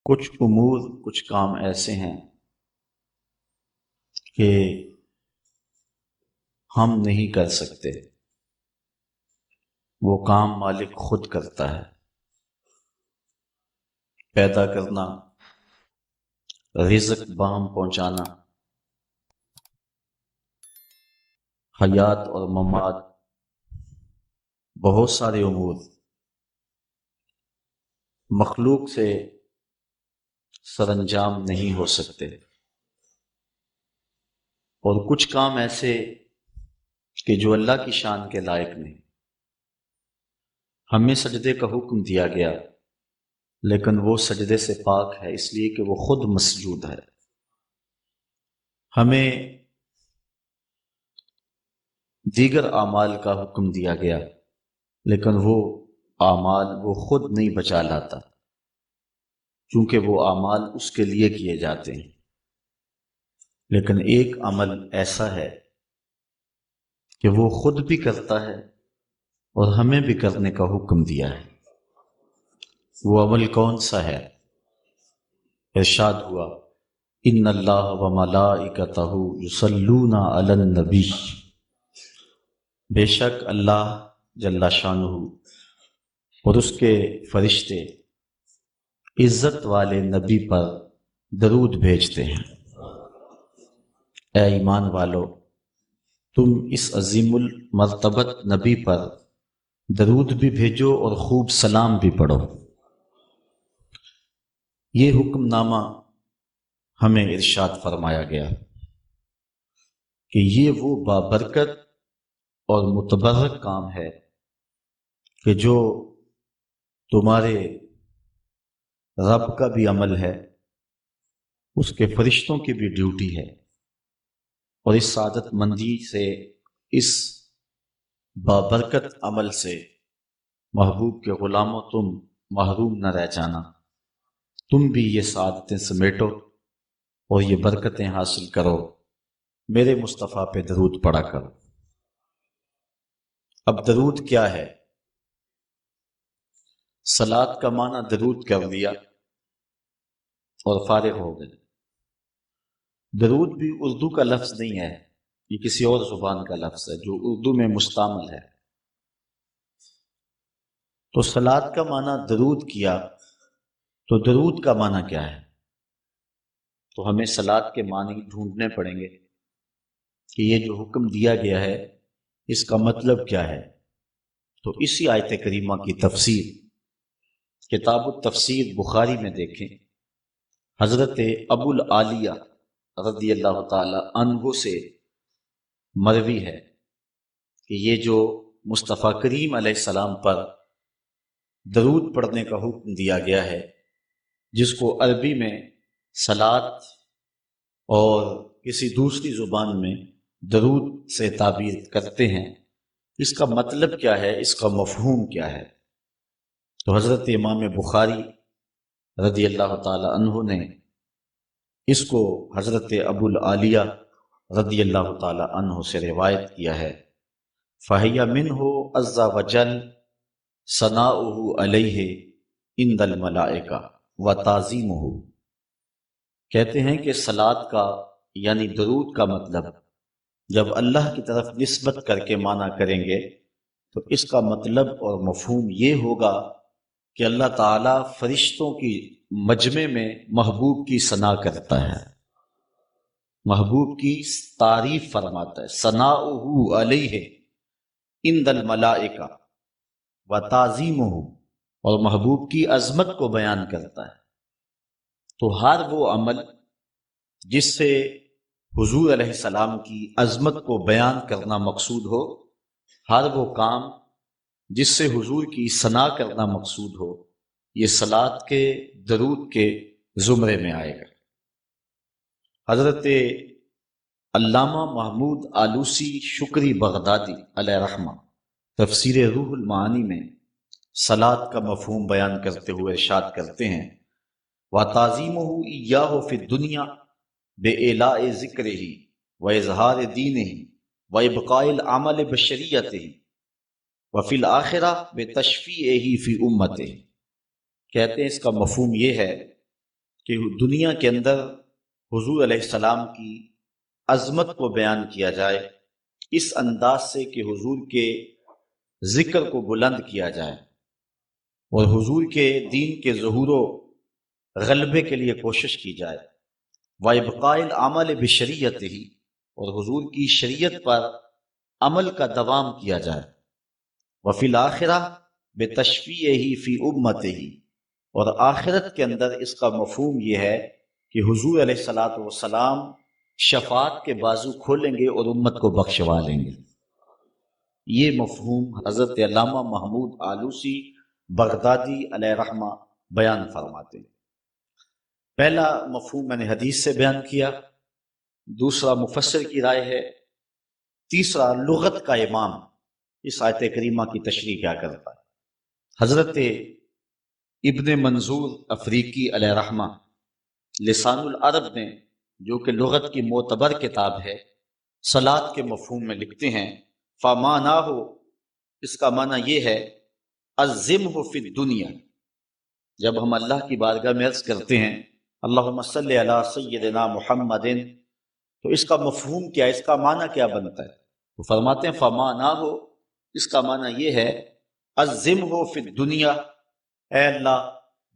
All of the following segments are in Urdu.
کچھ امور کچھ کام ایسے ہیں کہ ہم نہیں کر سکتے، وہ کام مالک خود کرتا ہے۔ پیدا کرنا، رزق باہم پہنچانا، حیات اور ممات، بہت سارے امور مخلوق سے سر انجام نہیں ہو سکتے، اور کچھ کام ایسے کہ جو اللہ کی شان کے لائق نہیں۔ ہمیں سجدے کا حکم دیا گیا، لیکن وہ سجدے سے پاک ہے اس لیے کہ وہ خود مسجود ہے۔ ہمیں دیگر اعمال کا حکم دیا گیا، لیکن وہ اعمال وہ خود نہیں بچا لاتا، چونکہ وہ اعمال اس کے لیے کیے جاتے ہیں۔ لیکن ایک عمل ایسا ہے کہ وہ خود بھی کرتا ہے اور ہمیں بھی کرنے کا حکم دیا ہے۔ وہ عمل کون سا ہے؟ ارشاد ہوا، ان اللہ و ملائکتہ یصلون علی النبی، بے شک اللہ جل شانہ اور اس کے فرشتے عزت والے نبی پر درود بھیجتے ہیں۔ اے ایمان والو، تم اس عظیم المرتبت نبی پر درود بھی بھیجو اور خوب سلام بھی پڑھو۔ یہ حکم نامہ ہمیں ارشاد فرمایا گیا کہ یہ وہ بابرکت اور متبرک کام ہے کہ جو تمہارے رب کا بھی عمل ہے، اس کے فرشتوں کی بھی ڈیوٹی ہے، اور اس سعادت مندی سے، اس بابرکت عمل سے محبوب کے غلاموں تم محروم نہ رہ جانا۔ تم بھی یہ سعادتیں سمیٹو اور یہ برکتیں حاصل کرو، میرے مصطفیٰ پہ درود پڑھا کرو۔ اب درود کیا ہے؟ صلاۃ کا معنی درود کر دیا اور فارغ ہو گئے۔ درود بھی اردو کا لفظ نہیں ہے، یہ کسی اور زبان کا لفظ ہے جو اردو میں مستعمل ہے۔ تو صلاۃ کا معنی درود کیا، تو درود کا معنی کیا ہے؟ تو ہمیں صلاۃ کے معنی ڈھونڈنے پڑیں گے کہ یہ جو حکم دیا گیا ہے اس کا مطلب کیا ہے۔ تو اسی آیت کریمہ کی تفسیر کتاب التفسیر بخاری میں دیکھیں، حضرت ابو العالیہ رضی اللہ تعالی عنہ سے مروی ہے کہ یہ جو مصطفیٰ کریم علیہ السلام پر درود پڑھنے کا حکم دیا گیا ہے، جس کو عربی میں صلاۃ اور کسی دوسری زبان میں درود سے تعبیر کرتے ہیں، اس کا مطلب کیا ہے، اس کا مفہوم کیا ہے۔ تو حضرت امام بخاری رضی اللہ تعالی عنہ نے اس کو حضرت ابو العالیہ رضی اللہ تعالی عنہ سے روایت کیا ہے۔ فَهِيَ مِنْهُ عَزَّ وَجَلَّ ثَنَاؤُهُ عَلَيْهِ عِنْدَ الْمَلَائِكَةِ وَتَعْظِيمُهُ۔ کہتے ہیں کہ صلاۃ کا یعنی درود کا مطلب جب اللہ کی طرف نسبت کر کے معنی کریں گے تو اس کا مطلب اور مفہوم یہ ہوگا کہ اللہ تعالیٰ فرشتوں کی مجمع میں محبوب کی ثنا کرتا ہے، محبوب کی تعریف فرماتا ہے۔ ثناؤہ علیہ عند الملائکہ وتعظیمہ، اور محبوب کی عظمت کو بیان کرتا ہے۔ تو ہر وہ عمل جس سے حضور علیہ السلام کی عظمت کو بیان کرنا مقصود ہو، ہر وہ کام جس سے حضور کی ثنا کرنا مقصود ہو، یہ صلاۃ کے درود کے زمرے میں آئے گا۔ حضرت علامہ محمود آلوسی شکری بغدادی علیہ رحمہ تفسیر روح المعانی میں صلاۃ کا مفہوم بیان کرتے ہوئے ارشاد کرتے ہیں، وَتَعْظِيمُهُ إِيَّاهُ فِي الدُّنْيَا بِإِعْلَاءِ ذِكْرِهِ وَإِظْهَارِ دِينِهِ وَإِبْقَاءِ الْعَمَلِ بِشَرِيعَتِهِ وَفِي الْآخِرَةِ بِتَشْفِيعِهِ فِي أُمَّتِهِ۔ کہتے ہیں اس کا مفہوم یہ ہے کہ دنیا کے اندر حضور علیہ السلام کی عظمت کو بیان کیا جائے اس انداز سے کہ حضور کے ذکر کو بلند کیا جائے اور حضور کے دین کے ظہور و غلبے کے لیے کوشش کی جائے، وَإِبْقَاءِ الْعَمَلِ بِشَرِيعَتِهِ، اور حضور کی شریعت پر عمل کا دوام کیا جائے، وَفِي الْآخِرَةِ بِتَشْفِيعِهِ فِي أُمَّتِهِ، اور آخرت کے اندر اس کا مفہوم یہ ہے کہ حضور علیہ الصلوۃ والسلام شفاعت کے بازو کھولیں گے اور امت کو بخشوا لیں گے۔ یہ مفہوم حضرت علامہ محمود آلوسی بغدادی علیہ رحمہ بیان فرماتے ہیں۔ پہلا مفہوم میں نے حدیث سے بیان کیا، دوسرا مفسر کی رائے ہے، تیسرا لغت کا امام اس آیت کریمہ کی تشریح کیا کرتا ہے۔ حضرت ابن منظور افریقی علیہ رحمہ لسان العرب میں، جو کہ لغت کی معتبر کتاب ہے، صلاۃ کے مفہوم میں لکھتے ہیں فَمَانَاهُ، اس کا معنی یہ ہے عَظِّمْهُ فِي الدُّنْيَا، جب ہم اللہ کی بارگاہ میں عرض کرتے ہیں اللہم صلی علی سیدنا محمد، تو اس کا مفہوم کیا ہے، اس کا معنی کیا بنتا ہے؟ تو فرماتے ہیں فَمَانَاهُ، اس کا معنی یہ ہے عَظِّمْهُ فِي الدُّنْيَا، اے اللہ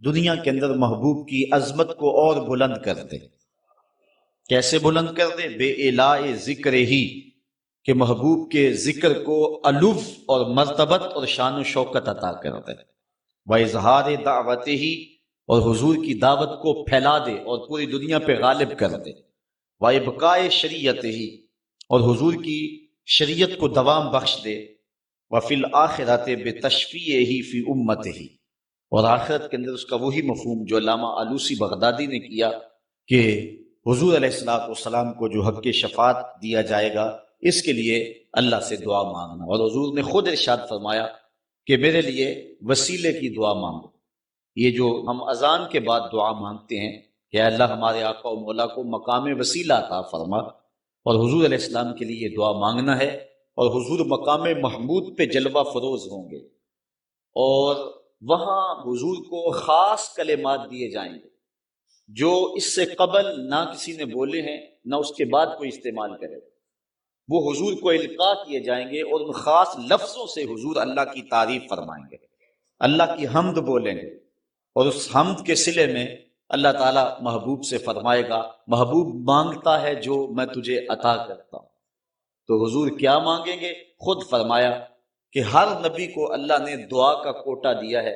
دنیا کے اندر محبوب کی عظمت کو اور بلند کر دے۔ کیسے بلند کر دے؟ بے اعلاء ذکر ہی، کہ محبوب کے ذکر کو علو اور مرتبت اور شان و شوکت عطا کر دے، وَإِظْهَارِ دَعْوَتِهِ، اور حضور کی دعوت کو پھیلا دے اور پوری دنیا پہ غالب کر دے، وَإِبْقَاءِ شَرِيعَتِهِ، اور حضور کی شریعت کو دوام بخش دے، وَفِي الْآخِرَةِ بِتَشْفِيعِهِ فِي أُمَّتِهِ، اور آخرت کے اندر اس کا وہی مفہوم جو علامہ آلوسی بغدادی نے کیا کہ حضور علیہ السلام کو جو حق شفاعت دیا جائے گا، اس کے لیے اللہ سے دعا مانگنا، اور حضور نے خود ارشاد فرمایا کہ میرے لیے وسیلے کی دعا مانگو۔ یہ جو ہم اذان کے بعد دعا مانگتے ہیں کہ اللہ ہمارے آقا و مولا کو مقام وسیلہ عطا فرما، اور حضور علیہ السلام کے لیے یہ دعا مانگنا ہے، اور حضور مقام محمود پہ جلوہ فروز ہوں گے، اور وہاں حضور کو خاص کلمات دیے جائیں گے جو اس سے قبل نہ کسی نے بولے ہیں نہ اس کے بعد کوئی استعمال کرے، وہ حضور کو القاء کیے جائیں گے، اور ان خاص لفظوں سے حضور اللہ کی تعریف فرمائیں گے، اللہ کی حمد بولیں گے، اور اس حمد کے صلے میں اللہ تعالیٰ محبوب سے فرمائے گا محبوب مانگتا ہے جو میں تجھے عطا کرتا ہوں۔ تو حضور کیا مانگیں گے؟ خود فرمایا کہ ہر نبی کو اللہ نے دعا کا کوٹا دیا ہے،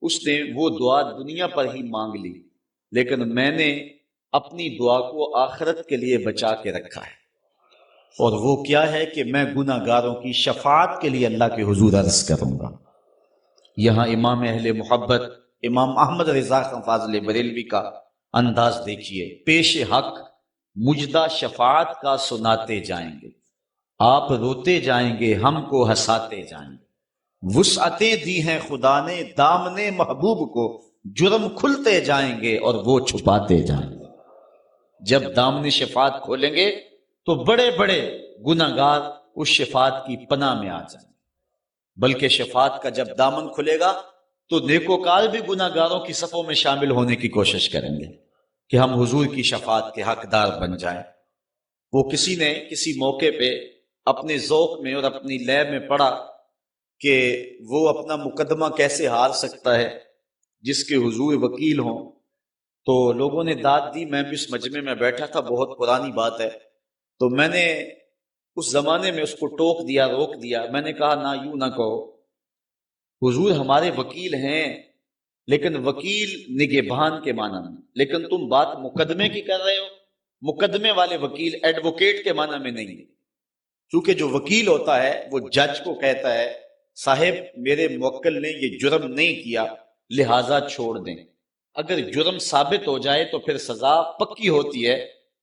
اس نے وہ دعا دنیا پر ہی مانگ لی، لیکن میں نے اپنی دعا کو آخرت کے لیے بچا کے رکھا ہے، اور وہ کیا ہے کہ میں گناہ گاروں کی شفاعت کے لیے اللہ کے حضور عرض کروں گا۔ یہاں امام اہل محبت امام احمد رضا خان فاضل بریلوی کا انداز دیکھیے، پیش حق مجدہ شفاعت کا سناتے جائیں گے، آپ روتے جائیں گے ہم کو ہنساتے جائیں گے، وسعتیں دی ہیں خدا نے دامن محبوب کو، جرم کھلتے جائیں گے اور وہ چھپاتے جائیں گے۔ جب دامن شفاعت کھولیں گے تو بڑے بڑے گناہ گار اس شفاعت کی پناہ میں آ جائیں گے، بلکہ شفاعت کا جب دامن کھلے گا تو نیکوکار بھی گناہ گاروں کی صفوں میں شامل ہونے کی کوشش کریں گے کہ ہم حضور کی شفاعت کے حقدار بن جائیں۔ وہ کسی نے کسی موقع پہ اپنے ذوق میں اور اپنی لے میں پڑھا کہ وہ اپنا مقدمہ کیسے ہار سکتا ہے جس کے حضور وکیل ہوں، تو لوگوں نے داد دی، میں بھی اس مجمع میں بیٹھا تھا، بہت پرانی بات ہے، تو میں نے اس زمانے میں اس کو ٹوک دیا، روک دیا، میں نے کہا نہ یوں نہ کہو، حضور ہمارے وکیل ہیں، لیکن وکیل نگہبان کے معنی میں، لیکن تم بات مقدمے کی کر رہے ہو، مقدمے والے وکیل ایڈوکیٹ کے معنی میں نہیں ہے، چونکہ جو وکیل ہوتا ہے وہ جج کو کہتا ہے صاحب میرے موکل نے یہ جرم نہیں کیا لہٰذا چھوڑ دیں، اگر جرم ثابت ہو جائے تو پھر سزا پکی ہوتی ہے،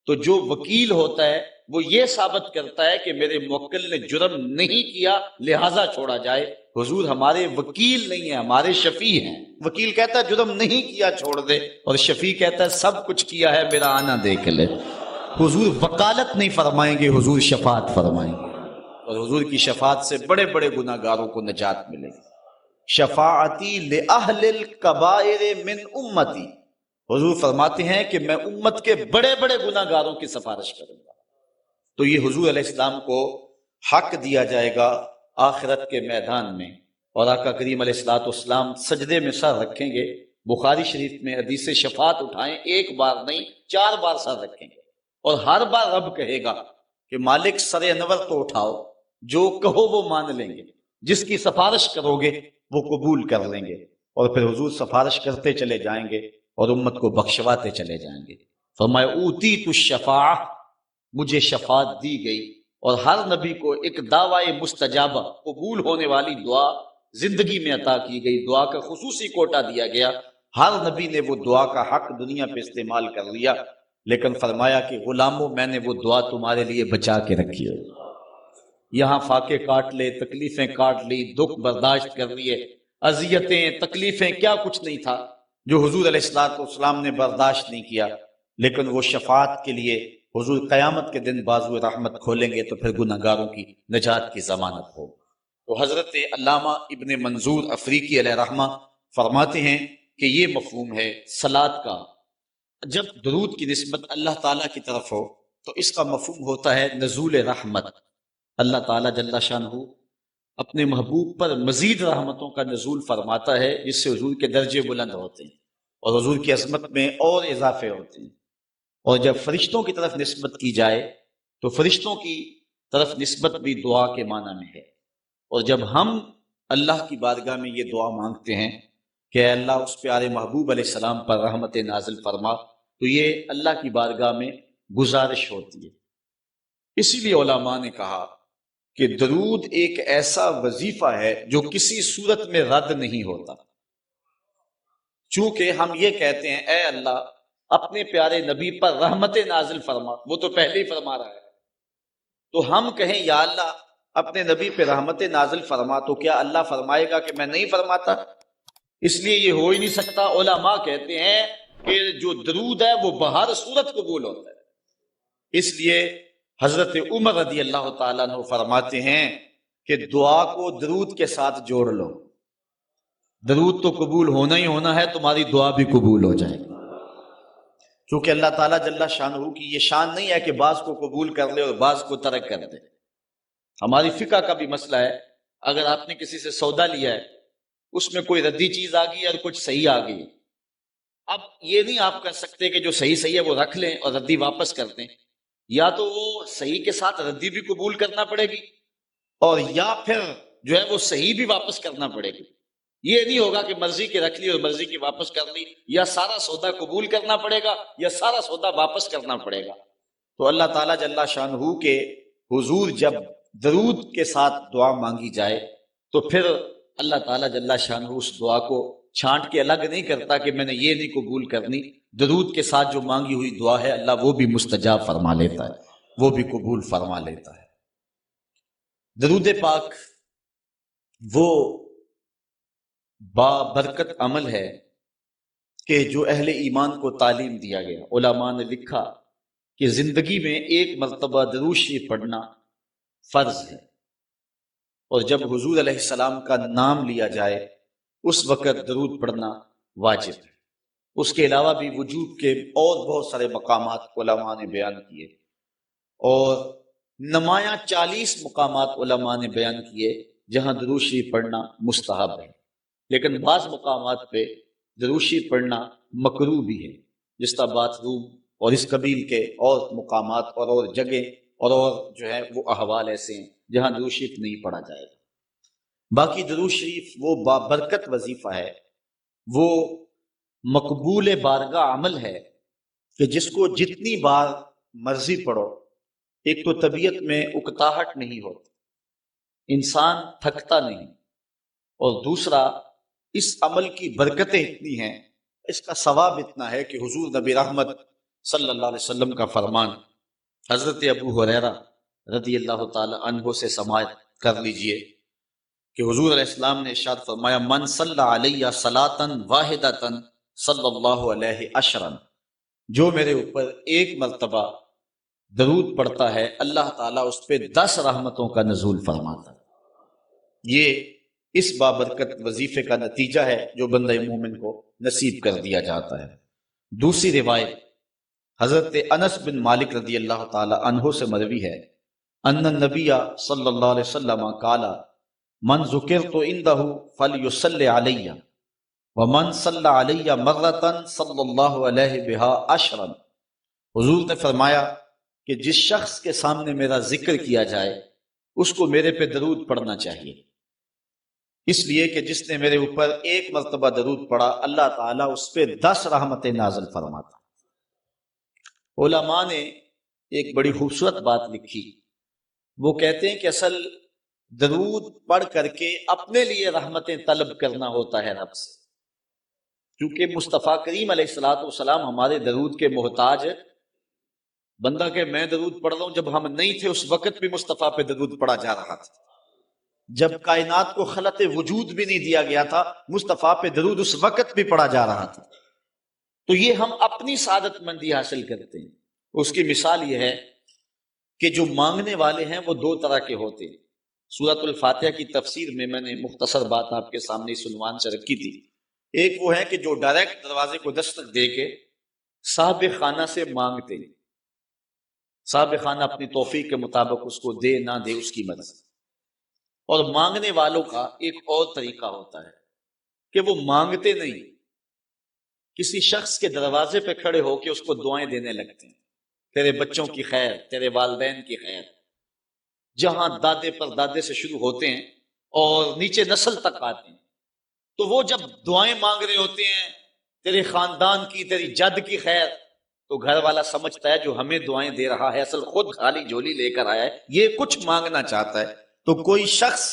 تو جو وکیل ہوتا ہے وہ یہ ثابت کرتا ہے کہ میرے موکل نے جرم نہیں کیا لہٰذا چھوڑا جائے۔ حضور ہمارے وکیل نہیں ہیں، ہمارے شفیع ہیں۔ وکیل کہتا ہے جرم نہیں کیا چھوڑ دے، اور شفیع کہتا ہے سب کچھ کیا ہے میرا آنا دیکھ لے۔ حضور وکالت نہیں فرمائیں گے، حضور شفاعت فرمائیں گے، اور حضور کی شفاعت سے بڑے بڑے گناہ گاروں کو نجات ملے گی۔ شفاعتی لأہل الکبائر من امتی، حضور فرماتے ہیں کہ میں امت کے بڑے بڑے گناہ گاروں کی سفارش کروں گا. تو یہ حضور علیہ السلام کو حق دیا جائے گا آخرت کے میدان میں. اور آقا کریم علیہ الصلوۃ والسلام سجدے میں سر رکھیں گے. بخاری شریف میں حدیث شفاعت اٹھائیں، ایک بار نہیں 4 بار سر رکھیں گے، اور ہر بار رب کہے گا کہ مالک سر انور تو اٹھاؤ، جو کہو وہ مان لیں گے، جس کی سفارش کرو گے وہ قبول کر لیں گے. اور پھر حضور سفارش کرتے چلے جائیں گے اور امت کو بخشواتے چلے جائیں گے. فرمایا اوتیت الشفاعہ، مجھے شفاعت دی گئی. اور ہر نبی کو ایک دعوی مستجابہ، قبول ہونے والی دعا زندگی میں عطا کی گئی. دعا کا خصوصی کوٹا دیا گیا. ہر نبی نے وہ دعا کا حق دنیا پہ استعمال کر لیا، لیکن فرمایا کہ غلاموں میں نے وہ دعا تمہارے لیے بچا کے رکھی ہے. یہاں فاقے کاٹ لے، تکلیفیں کاٹ لی، دکھ برداشت کر لیے، اذیتیں تکلیفیں کیا کچھ نہیں تھا جو حضور علیہ الصلوۃ والسلام نے برداشت نہیں کیا. لیکن وہ شفاعت کے لیے حضور قیامت کے دن بازو رحمت کھولیں گے تو پھر گناہ گاروں کی نجات کی ضمانت ہو. تو حضرت علامہ ابن منظور افریقی علیہ رحمہ فرماتے ہیں کہ یہ مفہوم ہے صلاۃ کا. جب درود کی نسبت اللہ تعالیٰ کی طرف ہو تو اس کا مفہوم ہوتا ہے نزول رحمت. اللہ تعالیٰ جل شانہ اپنے محبوب پر مزید رحمتوں کا نزول فرماتا ہے، جس سے حضور کے درجے بلند ہوتے ہیں اور حضور کی عظمت میں اور اضافے ہوتے ہیں. اور جب فرشتوں کی طرف نسبت کی جائے تو فرشتوں کی طرف نسبت بھی دعا کے معنی میں ہے. اور جب ہم اللہ کی بارگاہ میں یہ دعا مانگتے ہیں کہ اے اللہ اس پیارے محبوب علیہ السلام پر رحمت نازل فرما، تو یہ اللہ کی بارگاہ میں گزارش ہوتی ہے. اسی لیے علماء نے کہا کہ درود ایک ایسا وظیفہ ہے جو کسی صورت میں رد نہیں ہوتا. چونکہ ہم یہ کہتے ہیں اے اللہ اپنے پیارے نبی پر رحمت نازل فرما، وہ تو پہلے ہی فرما رہا ہے. تو ہم کہیں یا اللہ اپنے نبی پہ رحمت نازل فرما، تو کیا اللہ فرمائے گا کہ میں نہیں فرماتا؟ اس لیے یہ ہو ہی نہیں سکتا. علماء کہتے ہیں کہ جو درود ہے وہ بہر صورت قبول ہوتا ہے. اس لیے حضرت عمر رضی اللہ تعالیٰ عنہ فرماتے ہیں کہ دعا کو درود کے ساتھ جوڑ لو. درود تو قبول ہونا ہی ہونا ہے، تمہاری دعا بھی قبول ہو جائے گی. کیونکہ اللہ تعالیٰ جل شانہ کی یہ شان نہیں ہے کہ بعض کو قبول کر لے اور بعض کو ترک کر دے. ہماری فقہ کا بھی مسئلہ ہے، اگر آپ نے کسی سے سودا لیا ہے، اس میں کوئی ردی چیز آ گئی اور کچھ صحیح آ گئی، اب یہ نہیں آپ کر سکتے کہ جو صحیح ہے وہ رکھ لیں اور ردی واپس کر دیں. یا تو وہ صحیح کے ساتھ ردی بھی قبول کرنا پڑے گی، اور یا پھر جو ہے وہ صحیح بھی واپس کرنا پڑے گی. یہ نہیں ہوگا کہ مرضی کی رکھ لی اور مرضی کی واپس کر لی. یا سارا سودا قبول کرنا پڑے گا یا سارا سودا واپس کرنا پڑے گا. تو اللہ تعالیٰ جل شانہ کے حضور جب درود کے ساتھ دعا مانگی جائے تو پھر اللہ تعالیٰ جل شانہ اس دعا کو چھانٹ کے الگ نہیں کرتا کہ میں نے یہ نہیں قبول کرنی. درود کے ساتھ جو مانگی ہوئی دعا ہے اللہ وہ بھی مستجاب فرما لیتا ہے، وہ بھی قبول فرما لیتا ہے. درود پاک وہ بابرکت عمل ہے کہ جو اہل ایمان کو تعلیم دیا گیا. علماء نے لکھا کہ زندگی میں ایک مرتبہ درود شریف پڑھنا فرض ہے، اور جب حضور علیہ السلام کا نام لیا جائے اس وقت درود پڑھنا واجب ہے. اس کے علاوہ بھی وجوب کے اور بہت سارے مقامات علماء نے بیان کیے، اور نمایاں 40 مقامات علماء نے بیان کیے جہاں درود شریف پڑھنا مستحب ہے. لیکن بعض مقامات پہ درود شریف پڑھنا مکروہ بھی ہے، جس طرح باتھ روم اور اس قبیل کے اور مقامات اور جگہ اور جو ہے وہ احوال ایسے ہیں جہاں درود شریف نہیں پڑھا جائے گا. باقی درود شریف وہ بابرکت وظیفہ ہے، وہ مقبول بارگاہ عمل ہے کہ جس کو جتنی بار مرضی پڑھو، ایک تو طبیعت میں اکتاہٹ نہیں ہوتی، انسان تھکتا نہیں، اور دوسرا اس عمل کی برکتیں اتنی ہیں، اس کا ثواب اتنا ہے کہ حضور نبی رحمت صلی اللہ علیہ وسلم کا فرمان حضرت ابو ہریرہ رضی اللہ تعالی عنہ سے سماعت کر لیجئے کہ حضور علیہ السلام نے ارشاد فرمایا من صلی علیہ صلاۃ واحدۃ صلی اللہ علیہ عشرا، جو میرے اوپر ایک مرتبہ درود پڑھتا ہے اللہ تعالیٰ اس پہ 10 رحمتوں کا نزول فرماتا ہے. یہ اس بابرکت وظیفے کا نتیجہ ہے جو بندہ مومن کو نصیب کر دیا جاتا ہے. دوسری روایت حضرت انس بن مالک رضی اللہ تعالی عنہ سے مروی ہے ان النبی صلی اللہ علیہ وسلم قال من ذکرت عنده فلیصلی علی ومن صلی علی مرۃ صلی اللہ علیہ بها عشرا۔ حضور نے فرمایا کہ جس شخص کے سامنے میرا ذکر کیا جائے اس کو میرے پہ درود پڑھنا چاہیے، اس لیے کہ جس نے میرے اوپر ایک مرتبہ درود پڑھا اللہ تعالیٰ اس پہ 10 رحمتیں نازل فرماتا۔ علماء نے ایک بڑی خوبصورت بات لکھی، وہ کہتے ہیں کہ اصل درود پڑھ کر کے اپنے لیے رحمتیں طلب کرنا ہوتا ہے رب سے، کیونکہ مصطفیٰ کریم علیہ الصلوۃ والسلام ہمارے درود کے محتاج ہے۔ بندہ کہ میں درود پڑھ رہا ہوں، جب ہم نہیں تھے اس وقت بھی مصطفیٰ پہ درود پڑھا جا رہا تھا، جب کائنات کو خلق وجود بھی نہیں دیا گیا تھا مصطفیٰ پہ درود اس وقت بھی پڑھا جا رہا تھا۔ تو یہ ہم اپنی سعادت مندی حاصل کرتے ہیں۔ اس کی مثال یہ ہے کہ جو مانگنے والے ہیں وہ 2 طرح کے ہوتے ہیں۔ سورۃ الفاتحہ کی تفسیر میں نے مختصر بات آپ کے سامنے اس عنوان سے رکھی تھی۔ ایک وہ ہے کہ جو ڈائریکٹ دروازے کو دستک دے کے صاحب خانہ سے مانگتے ہیں، صاحب خانہ اپنی توفیق کے مطابق اس کو دے نہ دے اس کی مرضی۔ اور مانگنے والوں کا ایک اور طریقہ ہوتا ہے کہ وہ مانگتے نہیں، کسی شخص کے دروازے پہ کھڑے ہو کے اس کو دعائیں دینے لگتے ہیں، تیرے بچوں کی خیر، تیرے والدین کی خیر، جہاں دادے پر دادے سے شروع ہوتے ہیں اور نیچے نسل تک آتے ہیں۔ تو وہ جب دعائیں مانگ رہے ہوتے ہیں تیرے خاندان کی، تیری جد کی خیر، تو گھر والا سمجھتا ہے جو ہمیں دعائیں دے رہا ہے اصل خود خالی جھولی لے کر آیا ہے، یہ کچھ مانگنا چاہتا ہے۔ تو کوئی شخص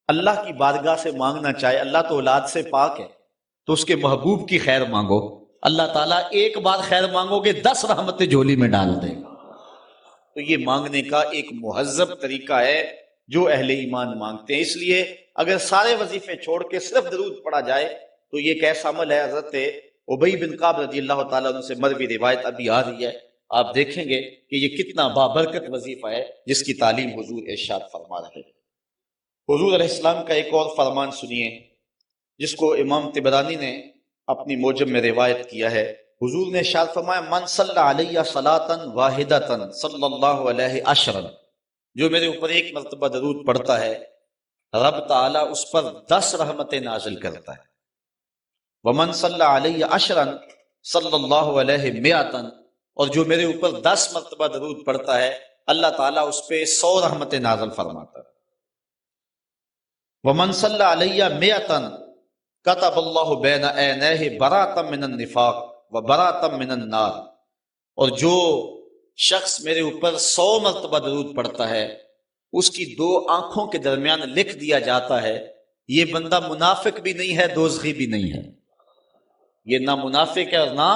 اللہ کی بارگاہ سے مانگنا چاہے، اللہ تو اولاد سے پاک ہے، تو اس کے محبوب کی خیر مانگو، اللہ تعالیٰ ایک بار خیر مانگو گے 10 رحمتیں جھولی میں ڈال دے گا۔ تو یہ مانگنے کا ایک مہذب طریقہ ہے جو اہل ایمان مانگتے ہیں۔ اس لیے اگر سارے وظیفے چھوڑ کے صرف درود پڑھا جائے تو یہ ایک ایسا عمل ہے۔ حضرت ابی بن کعب رضی اللہ تعالیٰ عنہ سے مروی روایت ابھی آ رہی ہے، آپ دیکھیں گے کہ یہ کتنا بابرکت وظیفہ ہے جس کی تعلیم حضور ارشاد فرما رہے ہیں۔ حضور علیہ السلام کا ایک اور فرمان سنیے جس کو امام طبرانی نے اپنی موجم میں روایت کیا ہے۔ حضور نے ارشاد فرمایا من صلی علیہ صلاۃ واحدۃ صلی اللہ علیہ عشرا، جو میرے اوپر ایک مرتبہ درود پڑھتا ہے رب تعالیٰ اس پر 10 رحمتیں نازل کرتا ہے۔ ومن صلی علیہ عشرا صلی اللہ علیہ مئۃ، اور جو میرے اوپر 10 مرتبہ درود پڑھتا ہے اللہ تعالیٰ اس پہ 100 رحمتیں نازل فرماتا ہے۔ ومن صلی علیہ مئۃ کتب اللہ بین عینیہ براۃ من النفاق وبراۃ من النار، اور جو شخص میرے اوپر 100 مرتبہ درود پڑھتا ہے اس کی 2 آنکھوں کے درمیان لکھ دیا جاتا ہے یہ بندہ منافق بھی نہیں ہے دوزخی بھی نہیں ہے، یہ نہ منافق ہے اور نہ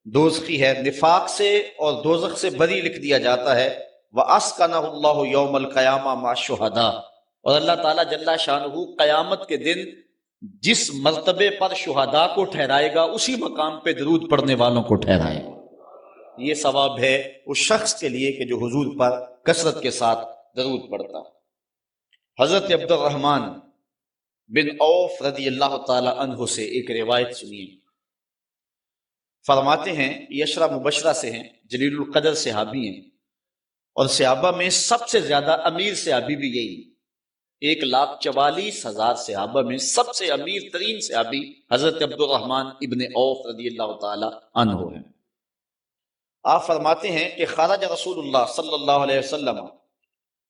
دوزخی ہے، نفاق سے اور دوزخ سے بری لکھ دیا جاتا ہے۔ وَأَسْكَنَهُ اللَّهُ يَوْمَ الْقِيَامَةِ مَعَ الشُّهَدَاءِ، اور اللہ تعالیٰ جل شانہ قیامت کے دن جس مرتبے پر شہداء کو ٹھہرائے گا اسی مقام پہ درود پڑھنے والوں کو ٹھہرائے گا۔ یہ ثواب ہے اس شخص کے لیے کہ جو حضور پر کثرت کے ساتھ درود پڑھتا ہے۔ حضرت عبد الرحمن بن عوف رضی اللہ تعالی عنہ سے ایک روایت سنیے، فرماتے ہیں یہ عشرہ مبشرہ سے ہیں، جلیل القدر صحابی ہیں، اور صحابہ میں سب سے زیادہ امیر صحابی بھی یہی، 1,44,000 صحابہ میں سب سے امیر ترین صحابی حضرت عبد الرحمن ابن عوف رضی اللہ تعالی عنہ ہیں۔ آپ فرماتے ہیں کہ خرج رسول اللہ صلی اللہ علیہ وسلم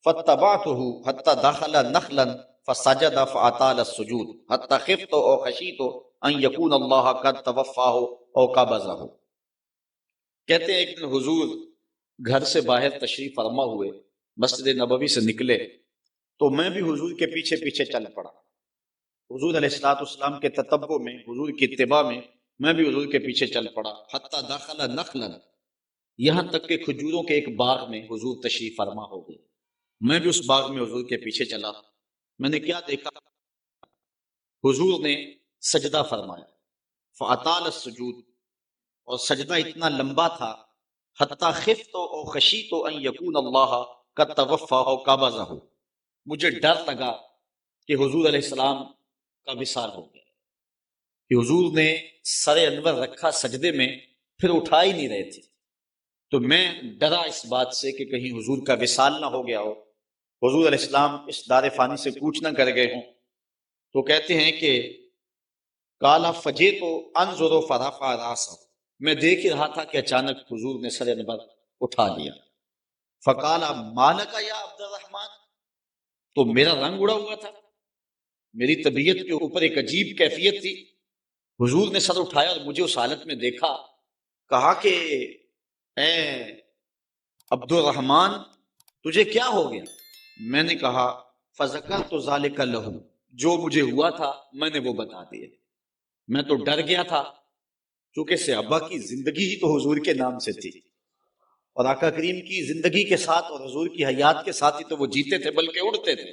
فاتبعته حتى دخل نخلا فسجد فاطال السجود حتى خفت او خشیت ان يكون الله قد توفاه او قبضه۔ کہتے ہیں ایک دن حضور گھر سے باہر تشریف فرما ہوئے، مسجد نبوی سے نکلے تو میں بھی حضور کے پیچھے پیچھے چل پڑا، حضور علیہ الصلوۃ والسلام کے تتبع میں، حضور کی اتباع میں بھی حضور کے پیچھے چل پڑا۔ حتی دخل نخلا، یہاں تک کہ کھجوروں کے ایک باغ میں حضور تشریف فرما ہو گئے، میں بھی اس باغ میں حضور کے پیچھے چلا۔ میں نے کیا دیکھا؟ حضور نے سجدہ فرمایا، فاطال السجود، اور سجدہ اتنا لمبا تھا، حتی خفت او خشیت ان یکون اللہ قد توفاہ او قبضہ، مجھے ڈر لگا کہ حضور علیہ السلام کا وصال ہو گیا، کہ حضور نے سر انور رکھا سجدے میں پھر اٹھا ہی نہیں رہے تھے۔ تو میں ڈرا اس بات سے کہ کہیں حضور کا وصال نہ ہو گیا ہو، حضور علیہ السلام اس دار فانی سے کوچ نہ کر گئے ہوں۔ تو کہتے ہیں کہ کالا فجے تو انظر و فرفع راسہ، میں دیکھ ہی رہا تھا کہ اچانک حضور نے سر انور اٹھا لیا۔ فقالا مالک یا عبد الرحمن، تو میرا رنگ اڑا ہوا تھا، میری طبیعت کے اوپر ایک عجیب کیفیت تھی۔ حضور نے سر اٹھایا اور مجھے اس حالت میں دیکھا، کہا کہ اے عبد الرحمن تجھے کیا ہو گیا؟ میں نے کہا فذکرت ذلک لہ، جو مجھے ہوا تھا میں نے وہ بتا دیا۔ میں تو ڈر گیا تھا کیونکہ صحابہ کی زندگی ہی تو حضور کے نام سے تھی، اور آقا کریم کی زندگی کے ساتھ اور حضور کی حیات کے ساتھ ہی تو وہ جیتے تھے بلکہ اڑتے تھے۔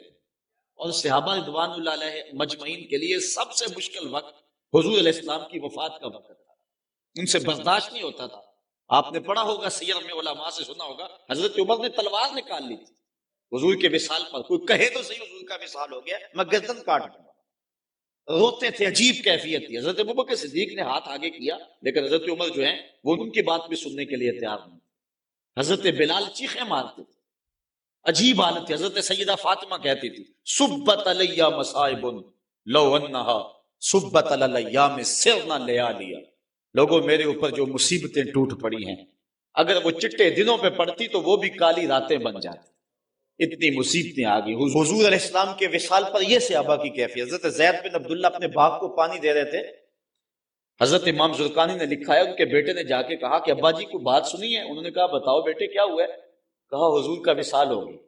اور صحابہ رضوان اللہ علیہ مجمعین کے لیے سب سے مشکل وقت حضور علیہ السلام کی وفات کا وقت تھا، ان سے برداشت نہیں ہوتا تھا۔ آپ نے پڑھا ہوگا سیر میں علماء سے سنا ہوگا، حضرت عمر نے تلوار نکال لی تھی حضور کے وصال پر، کوئی کہے تو صحیح حضور کا وصال ہو گیا، میں گردن کاٹ دوں گا۔ روتے تھے، عجیب کیفیت تھی۔ حضرت ابوبکر صدیق نے ہاتھ آگے کیا، لیکن حضرت عمر جو ہیں وہ ان کی بات بھی سننے کے لیے تیار نہیں۔ حضرت بلال چیخیں مارتے تھے، عجیب حالت تھی۔ حضرت سیدہ فاطمہ کہتی تھی سبت علی مصائب لو انہا سبت علی الایام سرنا لیالیا، لوگوں میرے اوپر جو مصیبتیں ٹوٹ پڑی ہیں، اگر وہ چٹے دنوں پہ پڑتی تو وہ بھی کالی راتیں بن جاتی، اتنی مصیبتیں آ گئی۔ حضور علیہ السلام کے وصال پر یہ صحابہ کی کیفیت۔ حضرت زید بن عبداللہ اپنے باغ کو پانی دے رہے تھے، حضرت امام زرقانی نے لکھا ہے ان کے بیٹے نے جا کے کہا کہ ابا جی کوئی بات سنی ہے؟ انہوں نے کہا بتاؤ بیٹے کیا ہوا ہے؟ کہا حضور کا وصال ہو گیا۔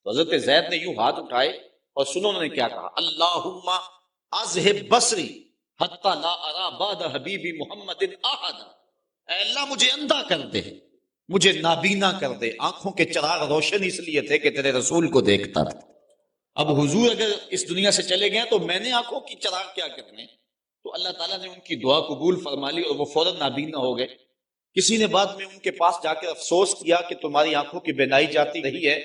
تو حضرت زید نے یوں ہاتھ اٹھائے اور سنو انہوں نے کیا کہا، اللہم اذہب بصری حتی لا ارا بعد حبیبی محمد احد، اے اللہ مجھے اندھا کر دے، مجھے نابینا کر دے۔ آنکھوں کے چراغ روشن اس لیے تھے کہ تیرے رسول کو دیکھتا تھا، اب حضور اگر اس دنیا سے چلے گئے تو میں نے آنکھوں کی چراغ کیا کرنے؟ تو اللہ تعالیٰ نے ان کی دعا قبول فرما لی اور وہ فوراً نابینا ہو گئے۔ کسی نے بعد میں ان کے پاس جا کے افسوس کیا کہ تمہاری آنکھوں کی بینائی جاتی رہی ہے،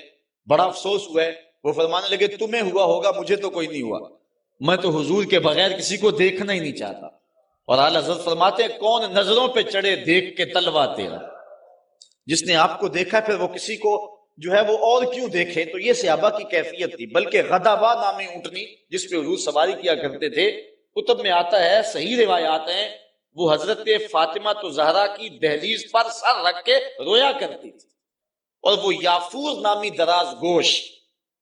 بڑا افسوس ہوا ہے۔ وہ فرمانے لگے تمہیں ہوا ہوگا، مجھے تو کوئی نہیں ہوا، میں تو حضور کے بغیر کسی کو دیکھنا ہی نہیں چاہتا۔ اور اعلیٰ حضرت فرماتے ہیں کون نظروں پہ چڑھے دیکھ کے تلوا تیرا، جس نے آپ کو دیکھا پھر وہ کسی کو جو ہے وہ اور کیوں دیکھے؟ تو یہ صحابہ کی کیفیت تھی۔ بلکہ غدابہ نامی اونٹنی جس پہ حضور سواری کیا کرتے تھے، کتب میں آتا ہے، صحیح روایات ہیں، وہ حضرت فاطمہ تو زہرا کی دہلیز پر سر رکھ کے رویا کرتی تھی۔ اور وہ یافور نامی دراز گوش